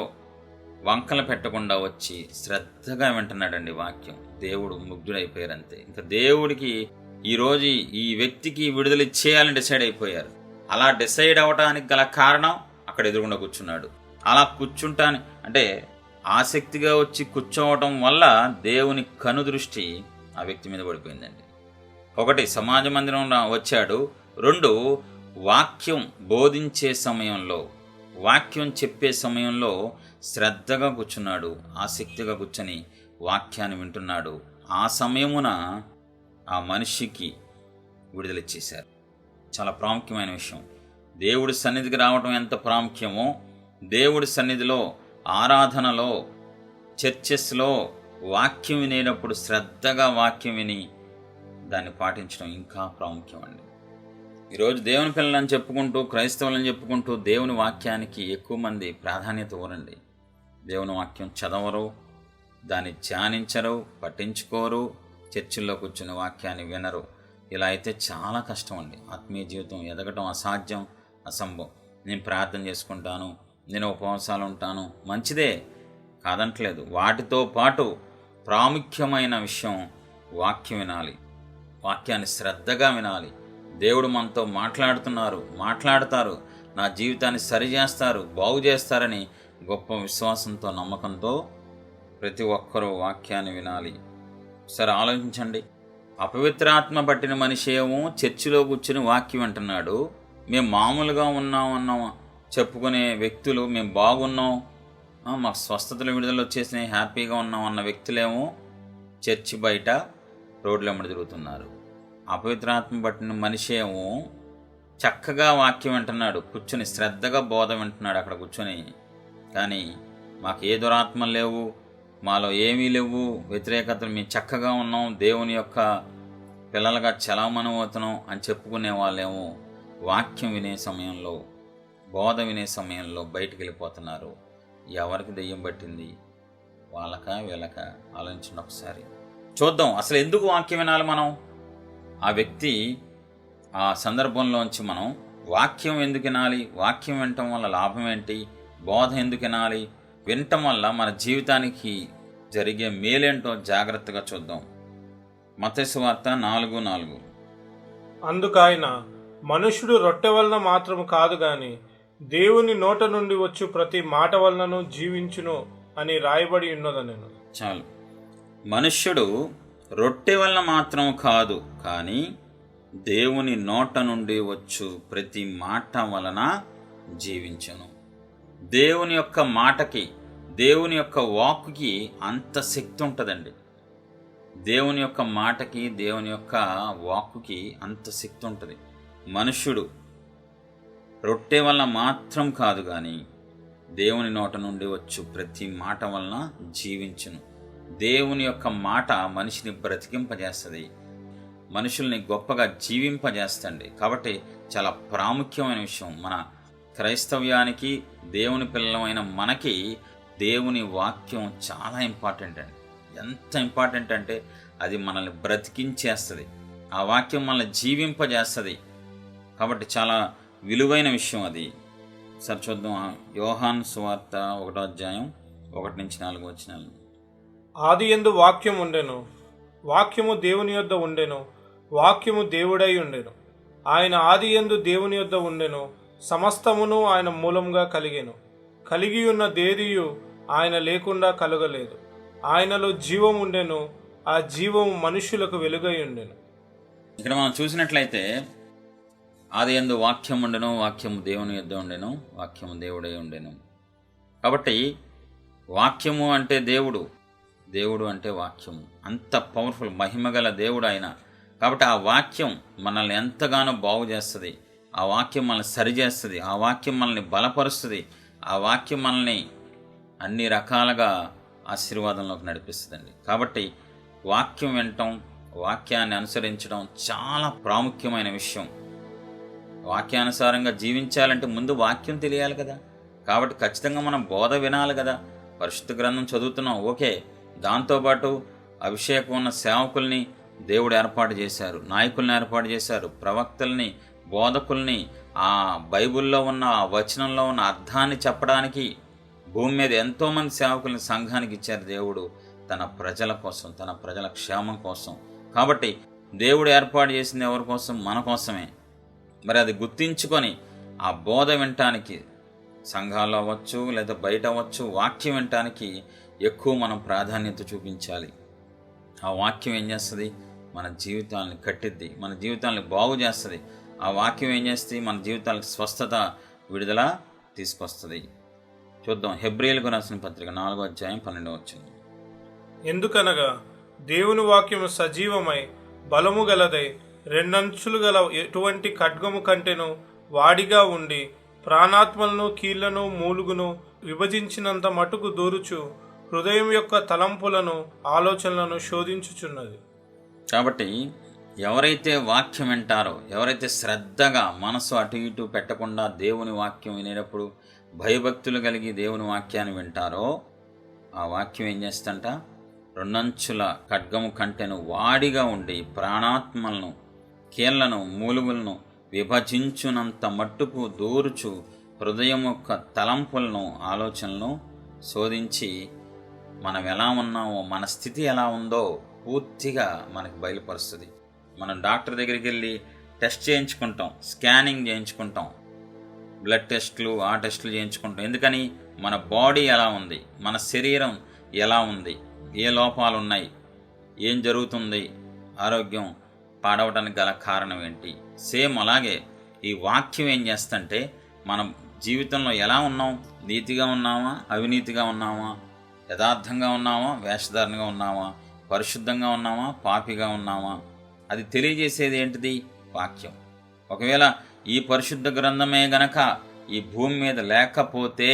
వంకలు పెట్టకుండా వచ్చి శ్రద్ధగా వింటున్నాడండి వాక్యం. దేవుడు ముగ్ధుడైపోయారంతే. ఇంకా దేవుడికి ఈరోజు ఈ వ్యక్తికి విడుదల ఇచ్చేయాలని డిసైడ్ అయిపోయారు. అలా డిసైడ్ అవ్వడానికి గల కారణం అక్కడ ఎదురుగుండా కూర్చున్నాడు. అలా కూర్చుంటాని అంటే ఆసక్తిగా వచ్చి కూర్చోవటం వల్ల దేవుని కనుదృష్టి ఆ వ్యక్తి మీద పడిపోయిందండి. ఒకటి, సమాజ మందిరం వచ్చాడు. 2, వాక్యం బోధించే సమయంలో, వాక్యం చెప్పే సమయంలో శ్రద్ధగా కూర్చున్నాడు, ఆసక్తిగా కూర్చొని వాక్యాన్ని వింటున్నాడు. ఆ సమయమున ఆ మనిషికి విడుదలిచ్చేశారు. చాలా ప్రాముఖ్యమైన విషయం. దేవుడి సన్నిధికి రావటం ఎంత ప్రాముఖ్యమో, దేవుడి సన్నిధిలో, ఆరాధనలో, చర్చెస్లో వాక్యం వినేటప్పుడు శ్రద్ధగా వాక్యం విని దాన్ని పాటించడం ఇంకా ప్రాముఖ్యం అండి. ఈరోజు దేవుని పిల్లలని చెప్పుకుంటూ, క్రైస్తవులని చెప్పుకుంటూ దేవుని వాక్యానికి ఎక్కువ మంది ప్రాధాన్యత ఇవ్వరండి. దేవుని వాక్యం చదవరు, దాన్ని ధ్యానించరు, పట్టించుకోరు, చర్చిల్లో కూర్చుని వాక్యాన్ని వినరు. ఇలా అయితే చాలా కష్టం అండి. ఆత్మీయ జీవితం ఎదగటం అసాధ్యం, అసంభవం. నేను ప్రార్థన చేసుకుంటాను, నేను ఉపవాసాలు ఉంటాను, మంచిదే, కాదంటలేదు. వాటితో పాటు ప్రాముఖ్యమైన విషయం వాక్యం వినాలి, వాక్యాన్ని శ్రద్ధగా వినాలి. దేవుడు మనతో మాట్లాడతారు, నా జీవితాన్ని సరిచేస్తారు, బాగు చేస్తారని గొప్ప విశ్వాసంతో, నమ్మకంతో ప్రతి ఒక్కరూ వాక్యాన్ని వినాలి. సరే ఆలోచించండి. అపవిత్రాత్మ పట్టిన మనిషి ఏమో చర్చిలో కూర్చుని వాక్యం వింటున్నాడు. మేము మామూలుగా ఉన్నాం చెప్పుకునే వ్యక్తులు, మేము బాగున్నాం, మాకు స్వస్థతలు విడుదల వచ్చేసినాయి, హ్యాపీగా ఉన్నాం అన్న వ్యక్తులేమో చర్చి బయట రోడ్ల వెంబడి తిరుగుతున్నారు. అపవిత్రాత్మ పట్టిన మనిషి ఏమో చక్కగా వాక్యం వింటున్నాడు, కూర్చొని శ్రద్ధగా బోధ వింటున్నాడు అక్కడ కూర్చొని. కానీ మాకు ఏ దురాత్మలు లేవు, మాలో ఏమీ లేవు, వ్యతిరేకతలు, మేము చక్కగా ఉన్నాం, దేవుని యొక్క పిల్లలుగా చలామణి అవుతున్నాం అని చెప్పుకునే వాళ్ళేమో వాక్యం వినే సమయంలో, బోధ వినే సమయంలో బయటికి వెళ్ళిపోతున్నారు. ఎవరికి దెయ్యం పట్టింది, వాళ్ళకా వీళ్ళకా? ఆలోచించండి ఒకసారి. చూద్దాం అసలు ఎందుకు వాక్యం వినాలి మనం. ఆ వ్యక్తి ఆ సందర్భంలోంచి మనం వాక్యం ఎందుకు వినాలి, వాక్యం వినటం వల్ల లాభం ఏంటి, బోధ ఎందుకు వినాలి, వినటం వల్ల మన జీవితానికి జరిగే మేలేంటో జాగ్రత్తగా చూద్దాం. మత్తయి సువార్త 4:4. అందుకాయన మనుష్యుడు రొట్టె వలన మాత్రము కాదు గాని దేవుని నోట నుండి వచ్చు ప్రతి మాట వలనను జీవించును అని రాయబడి ఉన్నదనెను. చాలు. మనుష్యుడు రొట్టె వలన మాత్రం కాదు, కానీ దేవుని నోట నుండి వచ్చు ప్రతి మాట వలన జీవించును. దేవుని యొక్క మాటకి, దేవుని యొక్క వాక్కుకి అంత శక్తి ఉంటుందండి. దేవుని యొక్క మాటకి, దేవుని యొక్క వాక్కుకి అంత శక్తి ఉంటుంది. మనుష్యుడు రొట్టె వలన మాత్రం కాదు కానీ దేవుని నోట నుండి వచ్చు ప్రతి మాట వలన జీవించును. దేవుని యొక్క మాట మనిషిని బ్రతికింపజేస్తుంది, మనుషుల్ని గొప్పగా జీవింపజేస్తుంది. కాబట్టి చాలా ప్రాముఖ్యమైన విషయం. మన క్రైస్తవ్యానికి, దేవుని పిల్లలమైన మనకి దేవుని వాక్యం చాలా ఇంపార్టెంట్ అండి. ఎంత ఇంపార్టెంట్ అంటే అది మనల్ని బ్రతికించేస్తుంది, ఆ వాక్యం మనల్ని జీవింపజేస్తుంది. కాబట్టి చాలా విలువైన విషయం అది. సరే చూద్దాం, యోహాను సువార్త 1వ అధ్యాయం 1-4 ఆదియందు వాక్యం ఉండెను, వాక్యము దేవుని యొద్ద ఉండెను, వాక్యము దేవుడై ఉండెను. ఆయన ఆదియందు దేవుని యొద్ద ఉండెను, సమస్తమును ఆయన మూలంగా కలిగెను. కలిగి ఉన్న దేదియు ఆయన లేకుండా కలగలేదు. ఆయనలో జీవం ఉండెను, ఆ జీవము మనుష్యులకు వెలుగై ఉండెను. ఇక్కడ మనం చూసినట్లయితే ఆదియందు వాక్యం ఉండెను, వాక్యము దేవుని యొద్ద ఉండెను, వాక్యము దేవుడై ఉండెను. కాబట్టి వాక్యము అంటే దేవుడు, దేవుడు అంటే వాక్యము. అంత పవర్ఫుల్, మహిమగల దేవుడు ఆయన. కాబట్టి ఆ వాక్యం మనల్ని ఎంతగానో బాగు చేస్తుంది, ఆ వాక్యం మనల్ని సరిచేస్తుంది, ఆ వాక్యం మనల్ని బలపరుస్తుంది, ఆ వాక్యం మనల్ని అన్ని రకాలుగా ఆశీర్వాదంలోకి నడిపిస్తుందండి. కాబట్టి వాక్యం వినటం, వాక్యాన్ని అనుసరించడం చాలా ప్రాముఖ్యమైన విషయం. వాక్యానుసారంగా జీవించాలంటే ముందు వాక్యం తెలియాలి కదా. కాబట్టి ఖచ్చితంగా మనం బోధ వినాలి కదా. పరిశుద్ధ గ్రంథం చదువుతున్నాం, ఓకే, దాంతోపాటు అభిషేకం ఉన్న సేవకుల్ని దేవుడు ఏర్పాటు చేశారు, నాయకుల్ని ఏర్పాటు చేశారు, ప్రవక్తల్ని, బోధకుల్ని, ఆ బైబిల్లో ఉన్న ఆ వచనంలో ఉన్న అర్థాన్ని చెప్పడానికి భూమి మీద ఎంతోమంది సేవకుల్ని సంఘానికి ఇచ్చారు దేవుడు, తన ప్రజల కోసం, తన ప్రజల క్షేమం కోసం. కాబట్టి దేవుడు ఏర్పాటు చేసింది ఎవరి కోసం? మన కోసమే. మరి అది గుర్తించుకొని ఆ బోధ వినటానికి, సంఘాల్లో అవ్వచ్చు లేదా బయట అవ్వచ్చు, వాక్యం వినటానికి ఎక్కువ మనం ప్రాధాన్యత చూపించాలి. ఆ వాక్యం ఏం చేస్తుంది? మన జీవితాలని కట్టిద్ది, మన జీవితాలని బాగు చేస్తుంది. ఆ వాక్యం ఏం చేస్తుంది? మన జీవితాలకు స్వస్థత, విడుదల తీసుకొస్తుంది. చూద్దాం, హెబ్రీయులకు రాసిన పత్రిక 4వ అధ్యాయం 12వ వచనం. ఎందుకనగా దేవుని వాక్యము సజీవమై బలము గలదై రెండంచులు గల ఎటువంటి ఖడ్గము కంటెను వాడిగా ఉండి ప్రాణాత్మలను, కీళ్లను, మూలుగును విభజించినంత మటుకు దూరుచు హృదయం యొక్క తలంపులను, ఆలోచనలను శోధించుచున్నది. కాబట్టి ఎవరైతే వాక్యం వింటారో, ఎవరైతే శ్రద్ధగా మనసు అటు ఇటు పెట్టకుండా దేవుని వాక్యం వినేటప్పుడు భయభక్తులు కలిగి దేవుని వాక్యాన్ని వింటారో, ఆ వాక్యం ఏం చేస్తంట? రెండంచుల ఖడ్గము కంటెను వాడిగా ఉండి ప్రాణాత్మలను, కీళ్లను, మూలుగులను విభజించునంత మట్టుకు దూరుచు హృదయం యొక్క తలంపులను, ఆలోచనలను శోధించి మనం ఎలా ఉన్నామో, మన స్థితి ఎలా ఉందో పూర్తిగా మనకు బయలుపరుస్తుంది. మనం డాక్టర్ దగ్గరికి వెళ్ళి టెస్ట్ చేయించుకుంటాం, స్కానింగ్ చేయించుకుంటాం, బ్లడ్ టెస్టులు, ఆ టెస్టులు చేయించుకుంటాం. ఎందుకని? మన బాడీ ఎలా ఉంది, మన శరీరం ఎలా ఉంది, ఏ లోపాలు ఉన్నాయి, ఏం జరుగుతుంది, ఆరోగ్యం పాడవడానికి గల కారణం ఏంటి. సేమ్ అలాగే ఈ వాక్యం ఏం చేస్తంటే మనం జీవితంలో ఎలా ఉన్నాం, నీతిగా ఉన్నామా, అవినీతిగా ఉన్నామా, యథార్థంగా ఉన్నామా, వేషధారణగా ఉన్నామా, పరిశుద్ధంగా ఉన్నామా, పాపిగా ఉన్నామా, అది తెలియజేసేది ఏంటిది? వాక్యం. ఒకవేళ ఈ పరిశుద్ధ గ్రంథమే గనక ఈ భూమి మీద లేకపోతే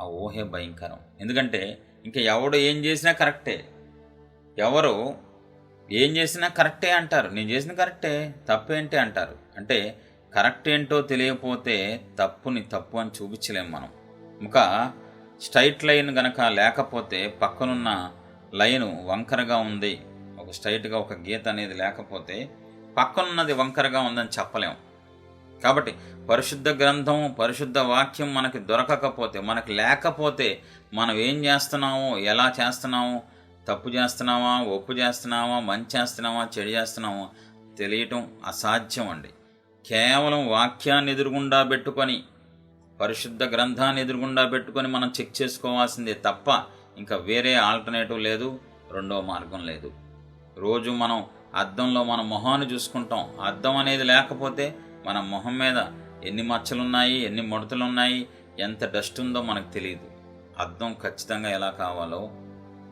ఆ ఊహే భయంకరం. ఎందుకంటే ఇంకా ఎవడు ఏం చేసినా కరెక్టే, ఎవరు ఏం చేసినా కరెక్టే అంటారు. నేను చేసిన కరెక్టే, తప్పేంటి అంటారు. అంటే కరెక్ట్ ఏంటో తెలియకపోతే తప్పుని తప్పు అని చూపించలేము మనం. ఇంకా స్ట్రైట్ లైన్ గనక లేకపోతే, పక్కనున్న లైను వంకరగా ఉంది, ఒక స్ట్రైట్గా ఒక గీత అనేది లేకపోతే పక్కనున్నది వంకరగా ఉందని చెప్పలేము. కాబట్టి పరిశుద్ధ గ్రంథం, పరిశుద్ధ వాక్యం మనకి దొరకకపోతే, మనకి లేకపోతే మనం ఏం చేస్తున్నామో, ఎలా చేస్తున్నామో, తప్పు చేస్తున్నామా, ఒప్పు చేస్తున్నామా, మంచి చేస్తున్నామా, చెడు చేస్తున్నామా తెలియటం అసాధ్యం అండి. కేవలం వాక్యాన్ని ఎదురుగుండా పెట్టుకొని, పరిశుద్ధ గ్రంథాన్ని ఎదురుగుండా పెట్టుకొని మనం చెక్ చేసుకోవాల్సిందే తప్ప ఇంకా వేరే ఆల్టర్నేటివ్ లేదు, రెండో మార్గం లేదు. రోజు మనం అద్దంలో మన మొహాన్ని చూసుకుంటాం. అద్దం అనేది లేకపోతే మన మొహం మీద ఎన్ని మచ్చలున్నాయి, ఎన్ని ముడతలున్నాయి, ఎంత డస్ట్ ఉందో మనకు తెలియదు. అద్దం ఖచ్చితంగా ఎలా కావాలో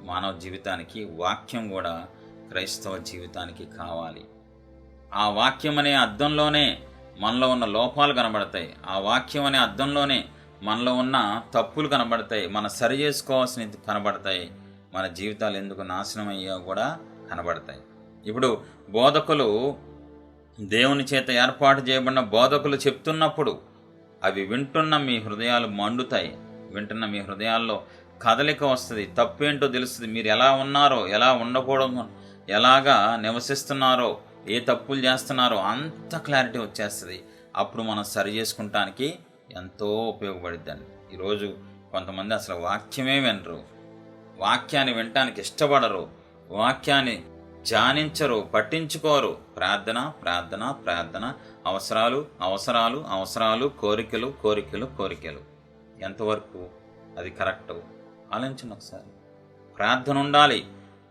మానవ జీవితానికి వాక్యం కూడా క్రైస్తవ జీవితానికి కావాలి. ఆ వాక్యం అనే అద్దంలోనే మనలో ఉన్న లోపాలు కనబడతాయి. ఆ వాక్యం అనే అద్దంలోనే మనలో ఉన్న తప్పులు కనబడతాయి, మన సరి చేసుకోవాల్సినవి కనబడతాయి, మన జీవితాలు ఎందుకు నాశనం అయ్యో కూడా కనబడతాయి. ఇప్పుడు బోధకులు, దేవుని చేత ఏర్పాటు చేయబడిన బోధకులు చెప్తున్నప్పుడు అవి వింటున్న మీ హృదయాలు మండుతాయి, వింటున్న మీ హృదయాల్లో కదలిక వస్తుంది, తప్పేంటో తెలుస్తుంది, మీరు ఎలా ఉన్నారో, ఎలా ఉండకూడదు, ఎలాగా నివసిస్తున్నారో, ఏ తప్పులు చేస్తున్నారో అంత క్లారిటీ వచ్చేస్తుంది. అప్పుడు మనం సరి చేసుకుంటానికి ఎంతో ఉపయోగపడుద్దండి. ఈరోజు కొంతమంది అసలు వాక్యమే వినరు, వాక్యాన్ని వినటానికి ఇష్టపడరు, వాక్యాన్ని ధ్యానించరు, పట్టించుకోరు. ప్రార్థన ప్రార్థన ప్రార్థన, అవసరాలు అవసరాలు అవసరాలు, కోరికలు కోరికలు కోరికలు. ఎంతవరకు అది కరెక్టు ఆలోచించండి ఒకసారి. ప్రార్థన ఉండాలి,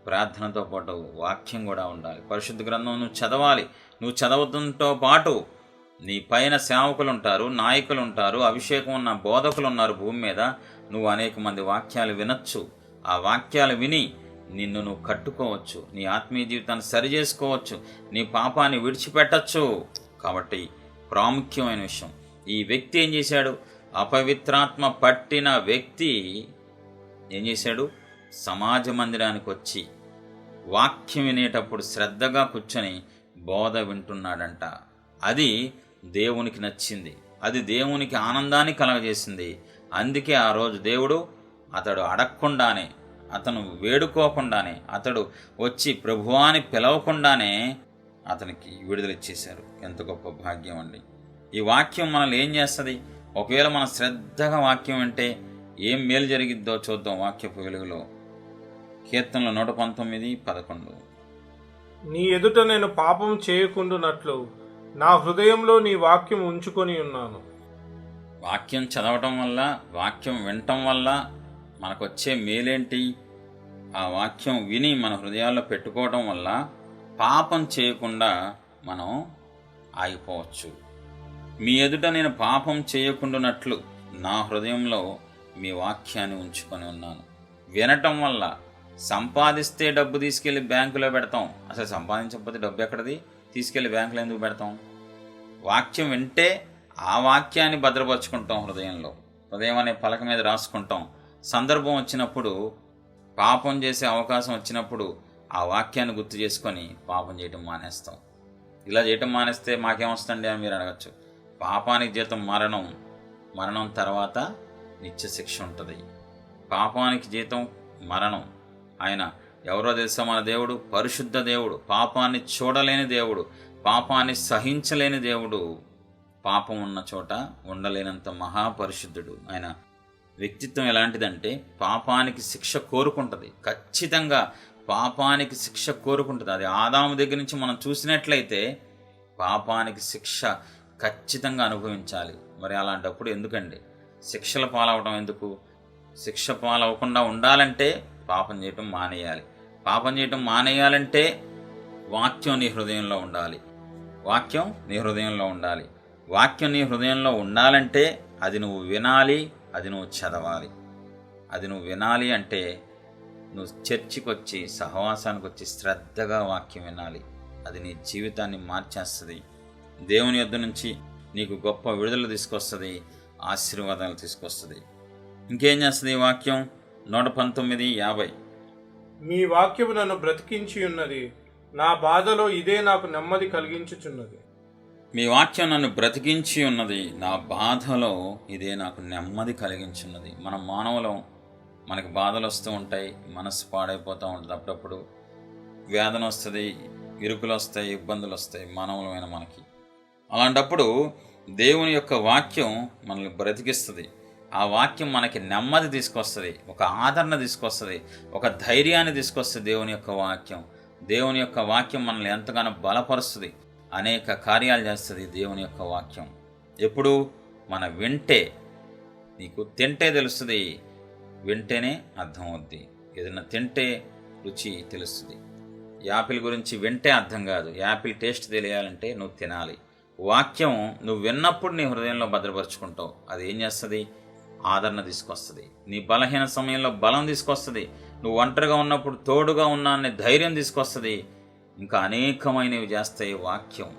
ప్రార్థనతో పాటు వాక్యం కూడా ఉండాలి. పరిశుద్ధ గ్రంథం నువ్వు చదవాలి. నువ్వు చదవడంతో పాటు నీ పైన సేవకులు ఉంటారు, నాయకులు ఉంటారు, అభిషేకం ఉన్న బోధకులు ఉన్నారు భూమి మీద. నువ్వు అనేక మంది వాక్యాలు వినొచ్చు. ఆ వాక్యాలు విని నిన్ను నువ్వు కట్టుకోవచ్చు, నీ ఆత్మీయ జీవితాన్ని సరి చేసుకోవచ్చు, నీ పాపాన్ని విడిచిపెట్టచ్చు. కాబట్టి ప్రాముఖ్యమైన విషయం, ఈ వ్యక్తి ఏం చేశాడు? అపవిత్రాత్మ పట్టిన వ్యక్తి ఏం చేశాడు? సమాజ మందిరానికి వచ్చి వాక్యం వినేటప్పుడు శ్రద్ధగా కూర్చొని బోధ వింటున్నాడంట. అది దేవునికి నచ్చింది, అది దేవునికి ఆనందాన్ని కలగజేసింది. అందుకే ఆ రోజు దేవుడు అతడు అడగకుండానే, అతను వేడుకోకుండానే, అతడు వచ్చి ప్రభువాని పిలవకుండానే అతనికి విడుదలిచ్చేశారు. ఎంత గొప్ప భాగ్యం అండి! ఈ వాక్యం మనల్ని ఏం చేస్తుంది? ఒకవేళ మనం శ్రద్ధగా వాక్యం వింటే ఏం మేలు జరిగిద్దో చూద్దాం. వాక్యపు వెలుగులో కీర్తనలు 119:11. నీ ఎదుట నేను పాపం చేయకుండునట్లు నా హృదయంలో నీ వాక్యం ఉంచుకొని ఉన్నాను. వాక్యం చదవటం వల్ల, వాక్యం వినటం వల్ల మనకొచ్చే మేలేంటి? ఆ వాక్యం విని మన హృదయాల్లో పెట్టుకోవడం వల్ల పాపం చేయకుండా మనం ఆగిపోవచ్చు. మీ ఎదుట నేను పాపం చేయకుండానట్లు నా హృదయంలో మీ వాక్యాన్ని ఉంచుకొని ఉన్నాను. వినటం వల్ల, సంపాదిస్తే డబ్బు తీసుకెళ్ళి బ్యాంకులో పెడతాం. అసలు సంపాదించకపోతే డబ్బు ఎక్కడిది? తీసుకెళ్ళి బ్యాంకులో ఎందుకు పెడతాం? వాక్యం వింటే ఆ వాక్యాన్ని భద్రపరుచుకుంటాం హృదయంలో. హృదయం అనే పలక మీద రాసుకుంటాం. సందర్భం వచ్చినప్పుడు, పాపం చేసే అవకాశం వచ్చినప్పుడు ఆ వాక్యాన్ని గుర్తు చేసుకొని పాపం చేయటం మానేస్తాం. ఇలా చేయటం మానేస్తే మాకేమొస్తుంది అని మీరు అడగచ్చు. పాపానికి జీతం మరణం, మరణం తర్వాత నిత్య శిక్ష ఉంటుంది. పాపానికి జీతం మరణం. ఆయన ఎవరో తెలుసా? మన దేవుడు పరిశుద్ధ దేవుడు, పాపాన్ని చూడలేని దేవుడు, పాపాన్ని సహించలేని దేవుడు, పాపం ఉన్న చోట ఉండలేనంత మహాపరిశుద్ధుడు. ఆయన వ్యక్తిత్వం ఎలాంటిదంటే పాపానికి శిక్ష కోరుకుంటుంది. ఖచ్చితంగా పాపానికి శిక్ష కోరుకుంటుంది. అది ఆదాము దగ్గర నుంచి మనం చూసినట్లయితే పాపానికి శిక్ష ఖచ్చితంగా అనుభవించాలి. మరి అలాంటప్పుడు ఎందుకండి శిక్షల పాలవడం? ఎందుకు? శిక్ష పాలవకుండా ఉండాలంటే పాపం చేయటం మానేయాలి. పాపం చేయటం మానేయాలంటే వాక్యం నీ హృదయంలో ఉండాలి. వాక్యం నీ హృదయంలో ఉండాలి. వాక్యం నీ హృదయంలో ఉండాలంటే అది నువ్వు వినాలి, అది నువ్వు చదవాలి. అది నువ్వు వినాలి అంటే నువ్వు చర్చికి వచ్చి, సహవాసానికి వచ్చి శ్రద్ధగా వాక్యం వినాలి. అది నీ జీవితాన్ని మార్చేస్తుంది. దేవుని యొద్ద నుంచి నీకు గొప్ప విడుదల తీసుకొస్తుంది, ఆశీర్వాదాలు తీసుకొస్తుంది. ఇంకేం చేస్తుంది ఈ వాక్యం? 119:50. మీ వాక్యము నన్ను బ్రతికించి ఉన్నది, నా బాధలో ఇదే నాకు నెమ్మది కలిగించుచున్నది. మీ వాక్యం నన్ను బ్రతికించి ఉన్నది, నా బాధలో ఇదే నాకు నెమ్మది కలిగించున్నది. మనం మానవులం, మనకి బాధలు వస్తూ ఉంటాయి, మనసు పాడైపోతూ ఉంటుంది, అప్పుడప్పుడు వేదన వస్తుంది, ఇరుకులు వస్తాయి, ఇబ్బందులు వస్తాయి మానవులమైన మనకి. అలాంటప్పుడు దేవుని యొక్క వాక్యం మనల్ని బ్రతికిస్తుంది. ఆ వాక్యం మనకి నెమ్మది తీసుకొస్తుంది, ఒక ఆదరణ తీసుకొస్తుంది, ఒక ధైర్యాన్ని తీసుకొస్తుంది. దేవుని యొక్క వాక్యం మనల్ని ఎంతగానో బలపరుస్తుంది, అనేక కార్యాలు చేస్తుంది దేవుని యొక్క వాక్యం. ఎప్పుడు? మన వింటే. నీకు తింటే తెలుస్తుంది, వింటేనే అర్థం అవుద్ది. ఏదైనా తింటే రుచి తెలుస్తుంది. యాపిల్ గురించి వింటే అర్థం కాదు, యాపిల్ టేస్ట్ తెలియాలంటే నువ్వు తినాలి. వాక్యం నువ్వు విన్నప్పుడు నీ హృదయంలో భద్రపరుచుకుంటావు. అది ఏం చేస్తుంది? ఆదరణ తీసుకొస్తుంది. నీ బలహీన సమయంలో బలం తీసుకొస్తుంది. నువ్వు ఒంటరిగా ఉన్నప్పుడు తోడుగా ఉన్నాన్ని ధైర్యం తీసుకొస్తుంది. ఇంకా అనేకమైనవి చేస్తాయి వాక్యం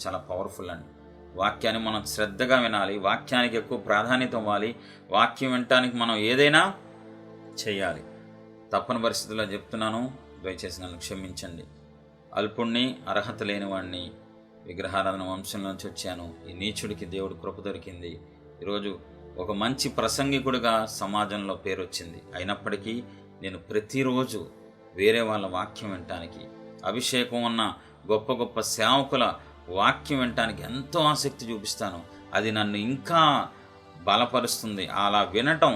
చాలా పవర్ఫుల్ అండి. వాక్యాన్ని మనం శ్రద్ధగా వినాలి, వాక్యానికి ఎక్కువ ప్రాధాన్యత ఇవ్వాలి. వాక్యం వినటానికి మనం ఏదైనా చేయాలి. తప్పని పరిస్థితుల్లో చెప్తున్నాను, దయచేసి నన్ను క్షమించండి. అల్పుణ్ణి, అర్హత లేనివాడిని, విగ్రహారాధన వంశంలోంచి వచ్చాను. ఈ నీచుడికి దేవుడు కృప దొరికింది. ఈరోజు ఒక మంచి ప్రసంగికుడిగా సమాజంలో పేరు వచ్చింది. అయినప్పటికీ నేను ప్రతిరోజు వేరే వాళ్ళ వాక్యం వినటానికి, అభిషేకం ఉన్న గొప్ప గొప్ప సేవకుల వాక్యం వినటానికి ఎంతో ఆసక్తి చూపిస్తాను. అది నన్ను ఇంకా బలపరుస్తుంది. అలా వినటం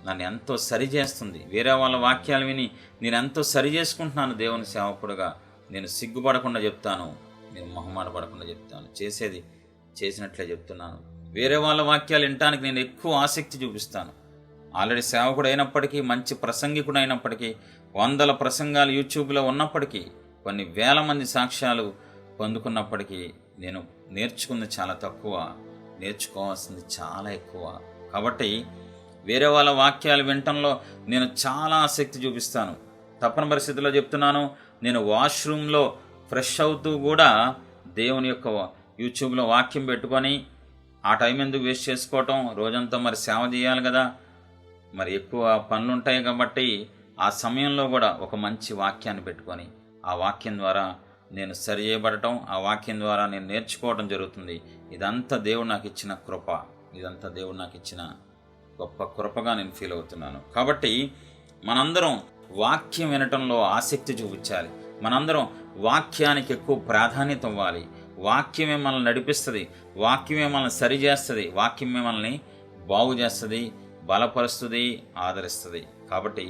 నన్ను ఎంతో సరిచేస్తుంది. వేరే వాళ్ళ వాక్యాలు విని నేను ఎంతో సరి చేసుకుంటున్నాను. దేవుని సేవకుడుగా నేను సిగ్గుపడకుండా చెప్తాను, నేను మొహమాట పడకుండా చెప్తాను, చేసేది చేసినట్లే చెప్తున్నాను. వేరే వాళ్ళ వాక్యాలు వినటానికి నేను ఎక్కువ ఆసక్తి చూపిస్తాను. ఆల్రెడీ సేవకుడు అయినప్పటికీ, మంచి ప్రసంగికుడు అయినప్పటికీ, 100 ప్రసంగాలు యూట్యూబ్లో ఉన్నప్పటికీ, కొన్ని వేల మంది సాక్ష్యాలు పొందుకున్నప్పటికీ నేను నేర్చుకుంది చాలా తక్కువ, నేర్చుకోవాల్సింది చాలా ఎక్కువ. కాబట్టి వేరే వాళ్ళ వాక్యాలు వినటంలో నేను చాలా ఆసక్తి చూపిస్తాను. తప్పని పరిస్థితుల్లో చెప్తున్నాను. నేను వాష్రూమ్లో ఫ్రెష్ అవుతూ కూడా దేవుని యొక్క యూట్యూబ్లో వాక్యం పెట్టుకొని, ఆ టైం ఎందుకు వేస్ట్ చేసుకోవటం, రోజంతా మరి సేవ చేయాలి కదా, మరి ఎక్కువ పనులు ఉంటాయి కాబట్టి ఆ సమయంలో కూడా ఒక మంచి వాక్యాన్ని పెట్టుకొని ఆ వాక్యం ద్వారా నేను సరి చేయబడటం, ఆ వాక్యం ద్వారా నేను నేర్చుకోవడం జరుగుతుంది. ఇదంతా దేవుడు నాకు ఇచ్చిన కృప, ఇదంతా దేవుడు నాకు ఇచ్చిన గొప్ప కృపగా నేను ఫీల్ అవుతున్నాను. కాబట్టి మనందరం వాక్యం వినటంలో ఆసక్తి చూపించాలి. మనందరం వాక్యానికి ఎక్కువ ప్రాధాన్యత ఇవ్వాలి. వాక్యమే మనల్ని నడిపిస్తుంది, వాక్యమే మనల్ని సరి చేస్తుంది, వాక్యమే మనల్ని బాగు చేస్తుంది, బలపరుస్తుంది, ఆదరిస్తుంది. కాబట్టి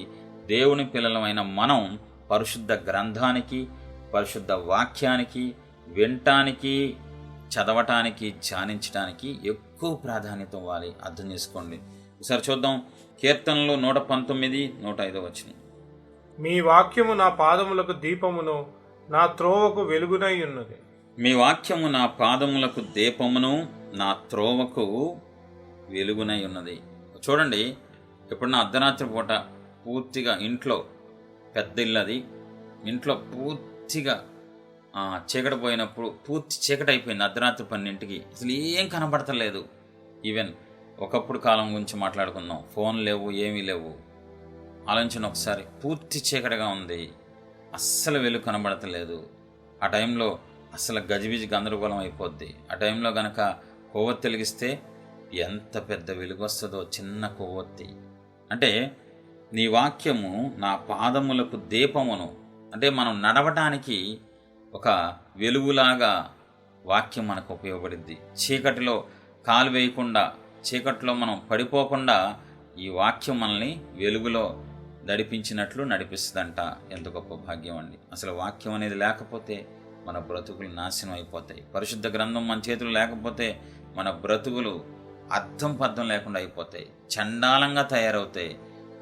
దేవుని పిల్లలమైన మనం పరిశుద్ధ గ్రంథానికి, పరిశుద్ధ వాక్యానికి, వినటానికి, చదవటానికి, ధ్యానించడానికి ఎక్కువ ప్రాధాన్యత ఇవ్వాలి. అర్థం చేసుకోండి. ఒకసారి చూద్దాం. కీర్తనలు 119, 105 వచనం. మీ వాక్యము నా పాదములకు దీపమును, నా త్రోవకు వెలుగునై ఉన్నది. మీ వాక్యము నా పాదములకు దీపమును, నా త్రోవకు వెలుగునై ఉన్నది. చూడండి, ఎప్పుడన్నా అర్ధరాత్రి పూట పూర్తిగా ఇంట్లో, పెద్ద ఇల్లు అది, ఇంట్లో పూర్తిగా చీకటి పోయినప్పుడు, పూర్తి చీకటి అయిపోయింది అర్ధరాత్రి 12కి, అసలు ఏం కనబడతలేదు. ఈవెన్ ఒకప్పుడు కాలం గురించి మాట్లాడుకుందాం, ఫోన్ లేవు, ఏమీ లేవు. ఆలోచన ఒకసారి, పూర్తి చీకటిగా ఉంది, అస్సలు వెలుగు కనబడతలేదు. ఆ టైంలో అసలు గజిబిజి గందరగోళం అయిపోద్ది. ఆ టైంలో గనక కొవ్వొత్తి వెలిగిస్తే ఎంత పెద్ద వెలుగు వస్తుందో, చిన్న కొవ్వొత్తి. అంటే నీ వాక్యము నా పాదములకు దీపమును, అంటే మనం నడవటానికి ఒక వెలుగులాగా వాక్యం మనకు ఉపయోగపడుద్ది. చీకటిలో కాలు వేయకుండా, చీకటిలో మనం పడిపోకుండా ఈ వాక్యం మనల్ని వెలుగులో నడిపించినట్లు నడిపిస్తుందంట. ఎంత గొప్ప భాగ్యం అండి. అసలు వాక్యం అనేది లేకపోతే మన బ్రతుకులు నాశనం అయిపోతాయి. పరిశుద్ధ గ్రంథం మన చేతులు లేకపోతే మన బ్రతుకులు అర్థం పర్థం లేకుండా అయిపోతాయి, చండాలంగా తయారవుతాయి,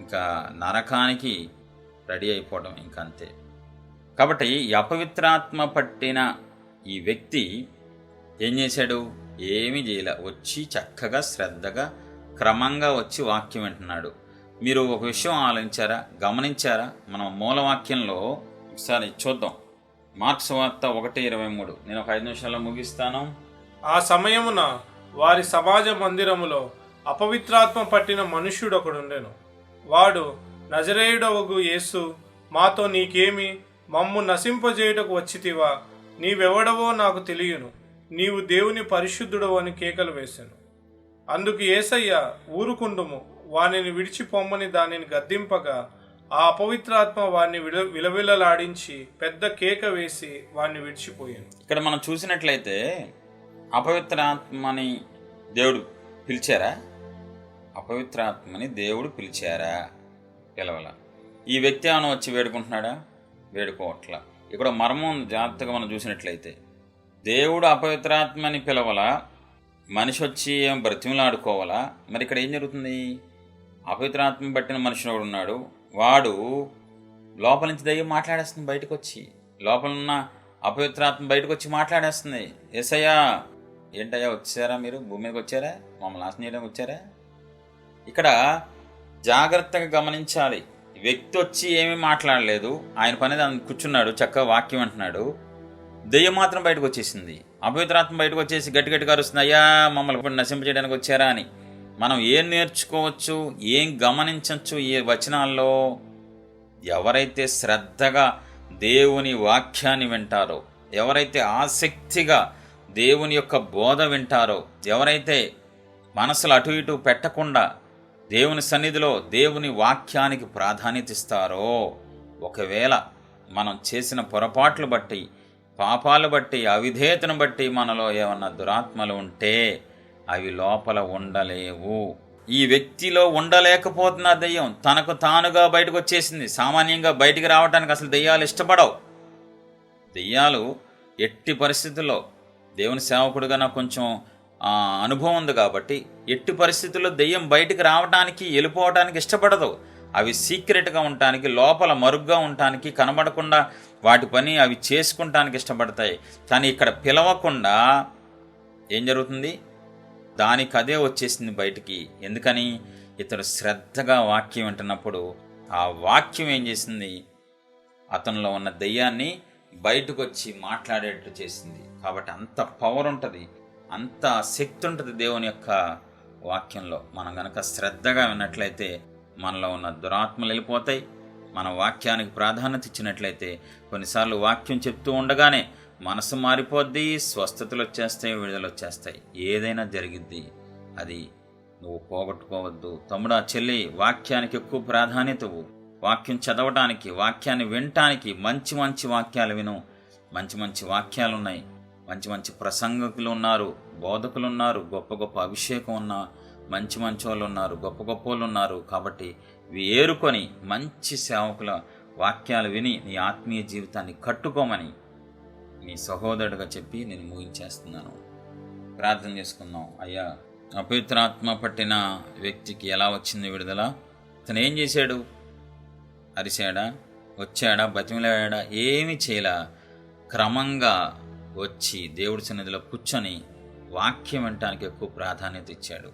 ఇంకా నరకానికి రెడీ అయిపోవడం ఇంకా అంతే. కాబట్టి ఈ అపవిత్రాత్మ పట్టిన ఈ వ్యక్తి ఏం చేశాడు? ఏమీ చేయలే. వచ్చి చక్కగా శ్రద్ధగా క్రమంగా వచ్చి వాక్యం వింటున్నాడు. మీరు ఒక విషయం ఆలోచించారా, గమనించారా? మనం మూలవాక్యంలో ఒకసారి చూద్దాం. మార్క్స్ వార్త 1:23. నేను ఒక 5 నిమిషాల్లో ముగిస్తాను. ఆ సమయమున వారి సమాజ మందిరములో అపవిత్రాత్మ పట్టిన మనుష్యుడొకడుండెను. వాడు, నజరేయుడవగు యేసు, మాతో నీకేమి? మమ్ము నశింపజేయుటకు వచ్చితివా? నీవెవడవో నాకు తెలియను, నీవు దేవుని పరిశుద్ధుడవు అని కేకలు వేశాను. అందుకు యేసయ్య, ఊరుకుండుము, వానిని విడిచిపోమ్మని దానిని గద్దింపగా ఆ అపవిత్రాత్మ వారిని విలవిలలాడించి పెద్ద కేక వేసి వారిని విడిచిపోయాను. ఇక్కడ మనం చూసినట్లయితే అపవిత్రాత్మని దేవుడు పిలిచారా? అపవిత్రాత్మని దేవుడు పిలిచారా? పిలవల. ఈ వ్యక్తి ఏమైనా వచ్చి వేడుకుంటున్నాడా? వేడుకోవట్లా. ఇక్కడ మర్మం జాగ్రత్తగా మనం చూసినట్లయితే దేవుడు అపవిత్రాత్మని పిలవలా, మనిషి వచ్చి ఏం బ్రతిమలాడుకోవాలా? మరి ఇక్కడ ఏం జరుగుతుంది? అపవిత్రాత్మ పట్టిన మనిషి ఒకడు ఉన్నాడు. వాడు లోపల నుంచి దయ్యం మాట్లాడేస్తుంది బయటకు వచ్చి, లోపల ఉన్న అపవిత్రాత్మ బయటకు వచ్చి మాట్లాడేస్తుంది. యేసయ్యా, ఏంటయ్యా వచ్చారా? మీరు భూమి మీదకి వచ్చారా? మమ్మల్ని నాశనం చేయడానికి వచ్చారా? ఇక్కడ జాగ్రత్తగా గమనించాలి. వ్యక్తి వచ్చి ఏమీ మాట్లాడలేదు, ఆయన పని దాన్ని కూర్చున్నాడు, చక్కగా వాక్యం అంటున్నాడు. దెయ్యం మాత్రం బయటకు వచ్చేసింది. అపవిత్రాత్మ బయటకు వచ్చేసి గట్టి గట్టిగా అరుస్తుంది, అయ్యా మమ్మల్ని నశింపజేయడానికి వచ్చారా అని. మనం ఏం నేర్చుకోవచ్చు, ఏం గమనించవచ్చు ఈ వచనాల్లో? ఎవరైతే శ్రద్ధగా దేవుని వాక్యాన్ని వింటారో, ఎవరైతే ఆసక్తిగా దేవుని యొక్క బోధ వింటారో, ఎవరైతే మనసులు అటు ఇటు పెట్టకుండా దేవుని సన్నిధిలో దేవుని వాక్యానికి ప్రాధాన్యత ఇస్తారో, ఒకవేళ మనం చేసిన పొరపాట్లు బట్టి, పాపాలు బట్టి, అవిధేయతను బట్టి మనలో ఏమన్నా దురాత్మలు ఉంటే అవి లోపల ఉండలేవు. ఈ వ్యక్తిలో ఉండలేకపోతున్న దెయ్యం తనకు తానుగా బయటకు వచ్చేసింది. సామాన్యంగా బయటికి రావడానికి అసలు దెయ్యాలు ఇష్టపడవు. దెయ్యాలు ఎట్టి పరిస్థితుల్లో, దేవుని సేవకుడిగా నాకు కొంచెం అనుభవం ఉంది కాబట్టి, ఎట్టి పరిస్థితుల్లో దెయ్యం బయటికి రావడానికి, వెళ్ళిపోవడానికి ఇష్టపడదు. అవి సీక్రెట్గా ఉండటానికి, లోపల మరుగ్గా ఉండటానికి, కనబడకుండా వాటి పని అవి చేసుకుంటానికి ఇష్టపడతాయి. కానీ ఇక్కడ పిలవకుండా ఏం జరుగుతుంది? దానికి అదే వచ్చేసింది బయటికి. ఎందుకని? ఇతడు శ్రద్ధగా వాక్యం వింటున్నప్పుడు ఆ వాక్యం ఏం చేసింది? అతనిలో ఉన్న దెయ్యాన్ని బయటకు వచ్చి మాట్లాడేటట్టు చేసింది. కాబట్టి అంత పవర్ ఉంటుంది, అంత శక్తి ఉంటుంది దేవుని యొక్క వాక్యంలో. మనం గనక శ్రద్ధగా విన్నట్లయితే మనలో ఉన్న దురాత్మలు వెళ్ళిపోతాయి. మన వాక్యానికి ప్రాధాన్యత ఇచ్చినట్లయితే కొన్నిసార్లు వాక్యం చెప్తూ ఉండగానే మనసు మారిపోద్ది, స్వస్థతలు వచ్చేస్తాయి, విడుదల వచ్చేస్తాయి, ఏదైనా జరిగిద్ది. అది నువ్వు పోగొట్టుకోవద్దు. తమ్ముడా, చెల్లి, వాక్యానికి ఎక్కువ ప్రాధాన్యత ఇవ్వు. వాక్యం చదవటానికి, వాక్యాన్ని వినటానికి మంచి మంచి వాక్యాలు విను. మంచి మంచి వాక్యాలు ఉన్నాయి, మంచి మంచి ప్రసంగకులు ఉన్నారు, బోధకులు ఉన్నారు, గొప్ప గొప్ప అభిషేకం ఉన్న మంచి మంచి వాళ్ళు ఉన్నారు, గొప్ప గొప్ప వాళ్ళు ఉన్నారు. కాబట్టి ఇవి ఏరుకొని మంచి సేవకుల వాక్యాలు విని నీ ఆత్మీయ జీవితాన్ని కట్టుకోమని నీ సహోదరుడిగా చెప్పి నేను ముగించేస్తున్నాను. ప్రార్థన చేసుకుందాం. అయ్యా, అపవిత్రాత్మ పట్టిన వ్యక్తికి ఎలా వచ్చింది విడుదల? అతను ఏం చేశాడు? అరిశాడా? వచ్చాడా? బతిమలాడా? ఏమీ చేయలా. క్రమంగా వచ్చి దేవుడి సన్నిధిలో కూర్చొని వాక్యం వినటానికి ఎక్కువ ప్రాధాన్యత ఇచ్చాడు.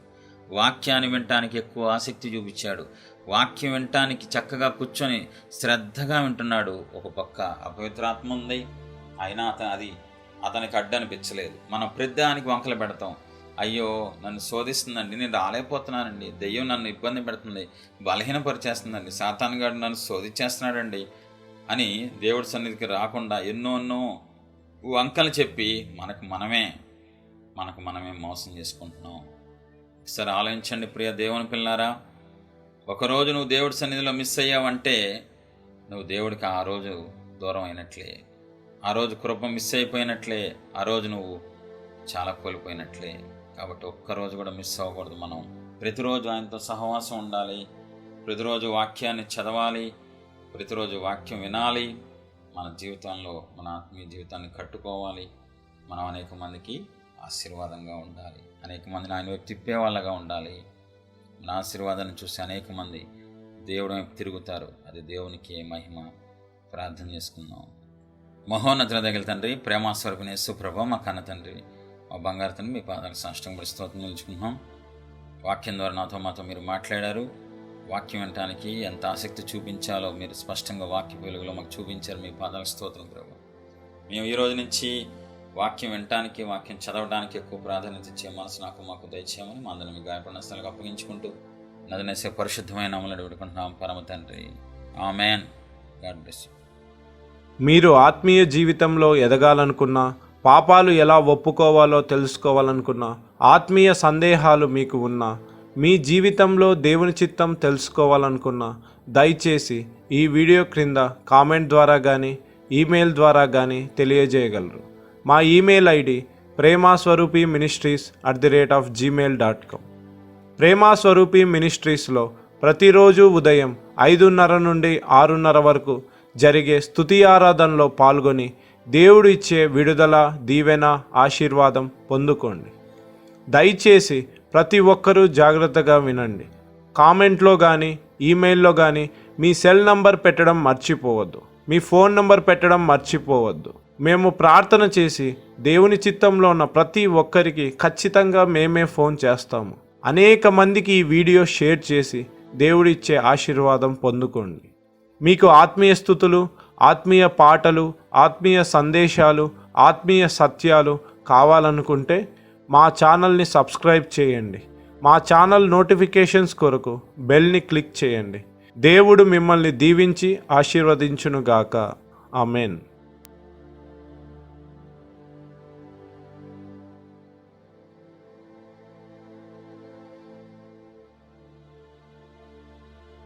వాక్యాన్ని వినటానికి ఎక్కువ ఆసక్తి చూపించాడు. వాక్యం వినటానికి చక్కగా కూర్చొని శ్రద్ధగా వింటున్నాడు. ఒక పక్క అపవిత్రాత్మ ఉంది, అయినా అతనికి అడ్డనిపించలేదు. మనం ప్రతిదానికి వంకలు పెడతాం. అయ్యో, నన్ను శోధిస్తుందండి, నేను రాలేకపోతున్నానండి, దెయ్యం నన్ను ఇబ్బంది పెడుతుంది, బలహీనపరిచేస్తుందండి, సాతానుగాడు నన్ను శోధించేస్తున్నాడండి అని దేవుడి సన్నిధికి రాకుండా ఎన్నో వంకలు చెప్పి మనకు మనమే మోసం చేసుకుంటున్నాం. ఒకసారి ఆలోచించండి ప్రియ దేవుని పిల్లారా. ఒకరోజు నువ్వు దేవుడి సన్నిధిలో మిస్ అయ్యావంటే నువ్వు దేవుడికి ఆ రోజు దూరం అయినట్లే, ఆ రోజు కృప మిస్ అయిపోయినట్లే, ఆ రోజు నువ్వు చాలా కోల్పోయినట్లే. కాబట్టి ఒక్కరోజు కూడా మిస్ అవ్వకూడదు. మనం ప్రతిరోజు ఆయనతో సహవాసం ఉండాలి, ప్రతిరోజు వాక్యాన్ని చదవాలి, ప్రతిరోజు వాక్యం వినాలి. మన జీవితంలో మన ఆత్మీయ జీవితాన్ని కట్టుకోవాలి. మనం అనేక మందికి ఆశీర్వాదంగా ఉండాలి, అనేక మందిని ఆయన వైపు తిప్పేవాళ్ళగా ఉండాలి. మన ఆశీర్వాదాన్ని చూసి అనేక మంది దేవుడి వైపు తిరుగుతారు. అది దేవునికి మహిమ. ప్రార్థన చేసుకుందాం. మహోన్నతుల దగ్గర తండ్రి, ప్రేమాస్వరూపిణి యేసు ప్రభువా, మా కన్న తండ్రి, మా బంగారు తండ్రి, మీ పాదాలకు సాష్టాంగపడి స్తోత్రం నిలుచుకుంటున్నాం. వాక్యం ద్వారా మాతో మీరు మాట్లాడారు. వాక్యం వినటానికి ఎంత ఆసక్తి చూపించాలో మీరు స్పష్టంగా వాక్య వెలుగులో మాకు చూపించారు. మీ పాదాలకు స్తోత్రం ప్రభు. మేము ఈ రోజు నుంచి వాక్యం వినటానికి, వాక్యం చదవడానికి ఎక్కువ ప్రాధాన్యత ఇచ్చే మనసు మాకు దయచేయమని మా అందరినీ మీ గాయపడిన స్థలాలకు అప్పగించుకుంటూ నదనేసే పరిశుద్ధమైన నామములో వేడుకుంటున్నాం పరమ తండ్రి. ఆమేన్. God bless you. మీరు ఆత్మీయ జీవితంలో ఎదగాలనుకున్నా, పాపాలు ఎలా ఒప్పుకోవాలో తెలుసుకోవాలనుకున్నా, ఆత్మీయ సందేహాలు మీకు ఉన్నా, మీ జీవితంలో దేవుని చిత్తం తెలుసుకోవాలనుకున్నా, దయచేసి ఈ వీడియో క్రింద కామెంట్ ద్వారా కానీ ఈమెయిల్ ద్వారా కానీ తెలియజేయగలరు. మా ఈమెయిల్ ఐడి premaswarupiministries@gmail.com. ప్రేమాస్వరూపి మినిస్ట్రీస్లో ప్రతిరోజు ఉదయం 5:30 నుండి 6:30 వరకు జరిగే స్తుతి ఆరాధనలో పాల్గొని దేవుడు ఇచ్చే విడుదల, దీవెన, ఆశీర్వాదం పొందుకోండి. దయచేసి ప్రతి ఒక్కరూ జాగ్రత్తగా వినండి. కామెంట్లో కానీ ఈమెయిల్లో కానీ మీ సెల్ నంబర్ పెట్టడం మర్చిపోవద్దు, మీ ఫోన్ నంబర్ పెట్టడం మర్చిపోవద్దు. మేము ప్రార్థన చేసి దేవుని చిత్తంలో ఉన్న ప్రతి ఒక్కరికి ఖచ్చితంగా మేమే ఫోన్ చేస్తాము. అనేక మందికి ఈ వీడియో షేర్ చేసి దేవుడిచ్చే ఆశీర్వాదం పొందుకోండి. మీకు ఆత్మీయ స్తుతులు, ఆత్మీయ పాటలు, ఆత్మీయ సందేశాలు, ఆత్మీయ సత్యాలు కావాలనుకుంటే మా ఛానల్ని సబ్స్క్రైబ్ చేయండి. మా ఛానల్ నోటిఫికేషన్స్ కొరకు బెల్ని క్లిక్ చేయండి. దేవుడు మిమ్మల్ని దీవించి ఆశీర్వదించునుగాక. ఆమెన్.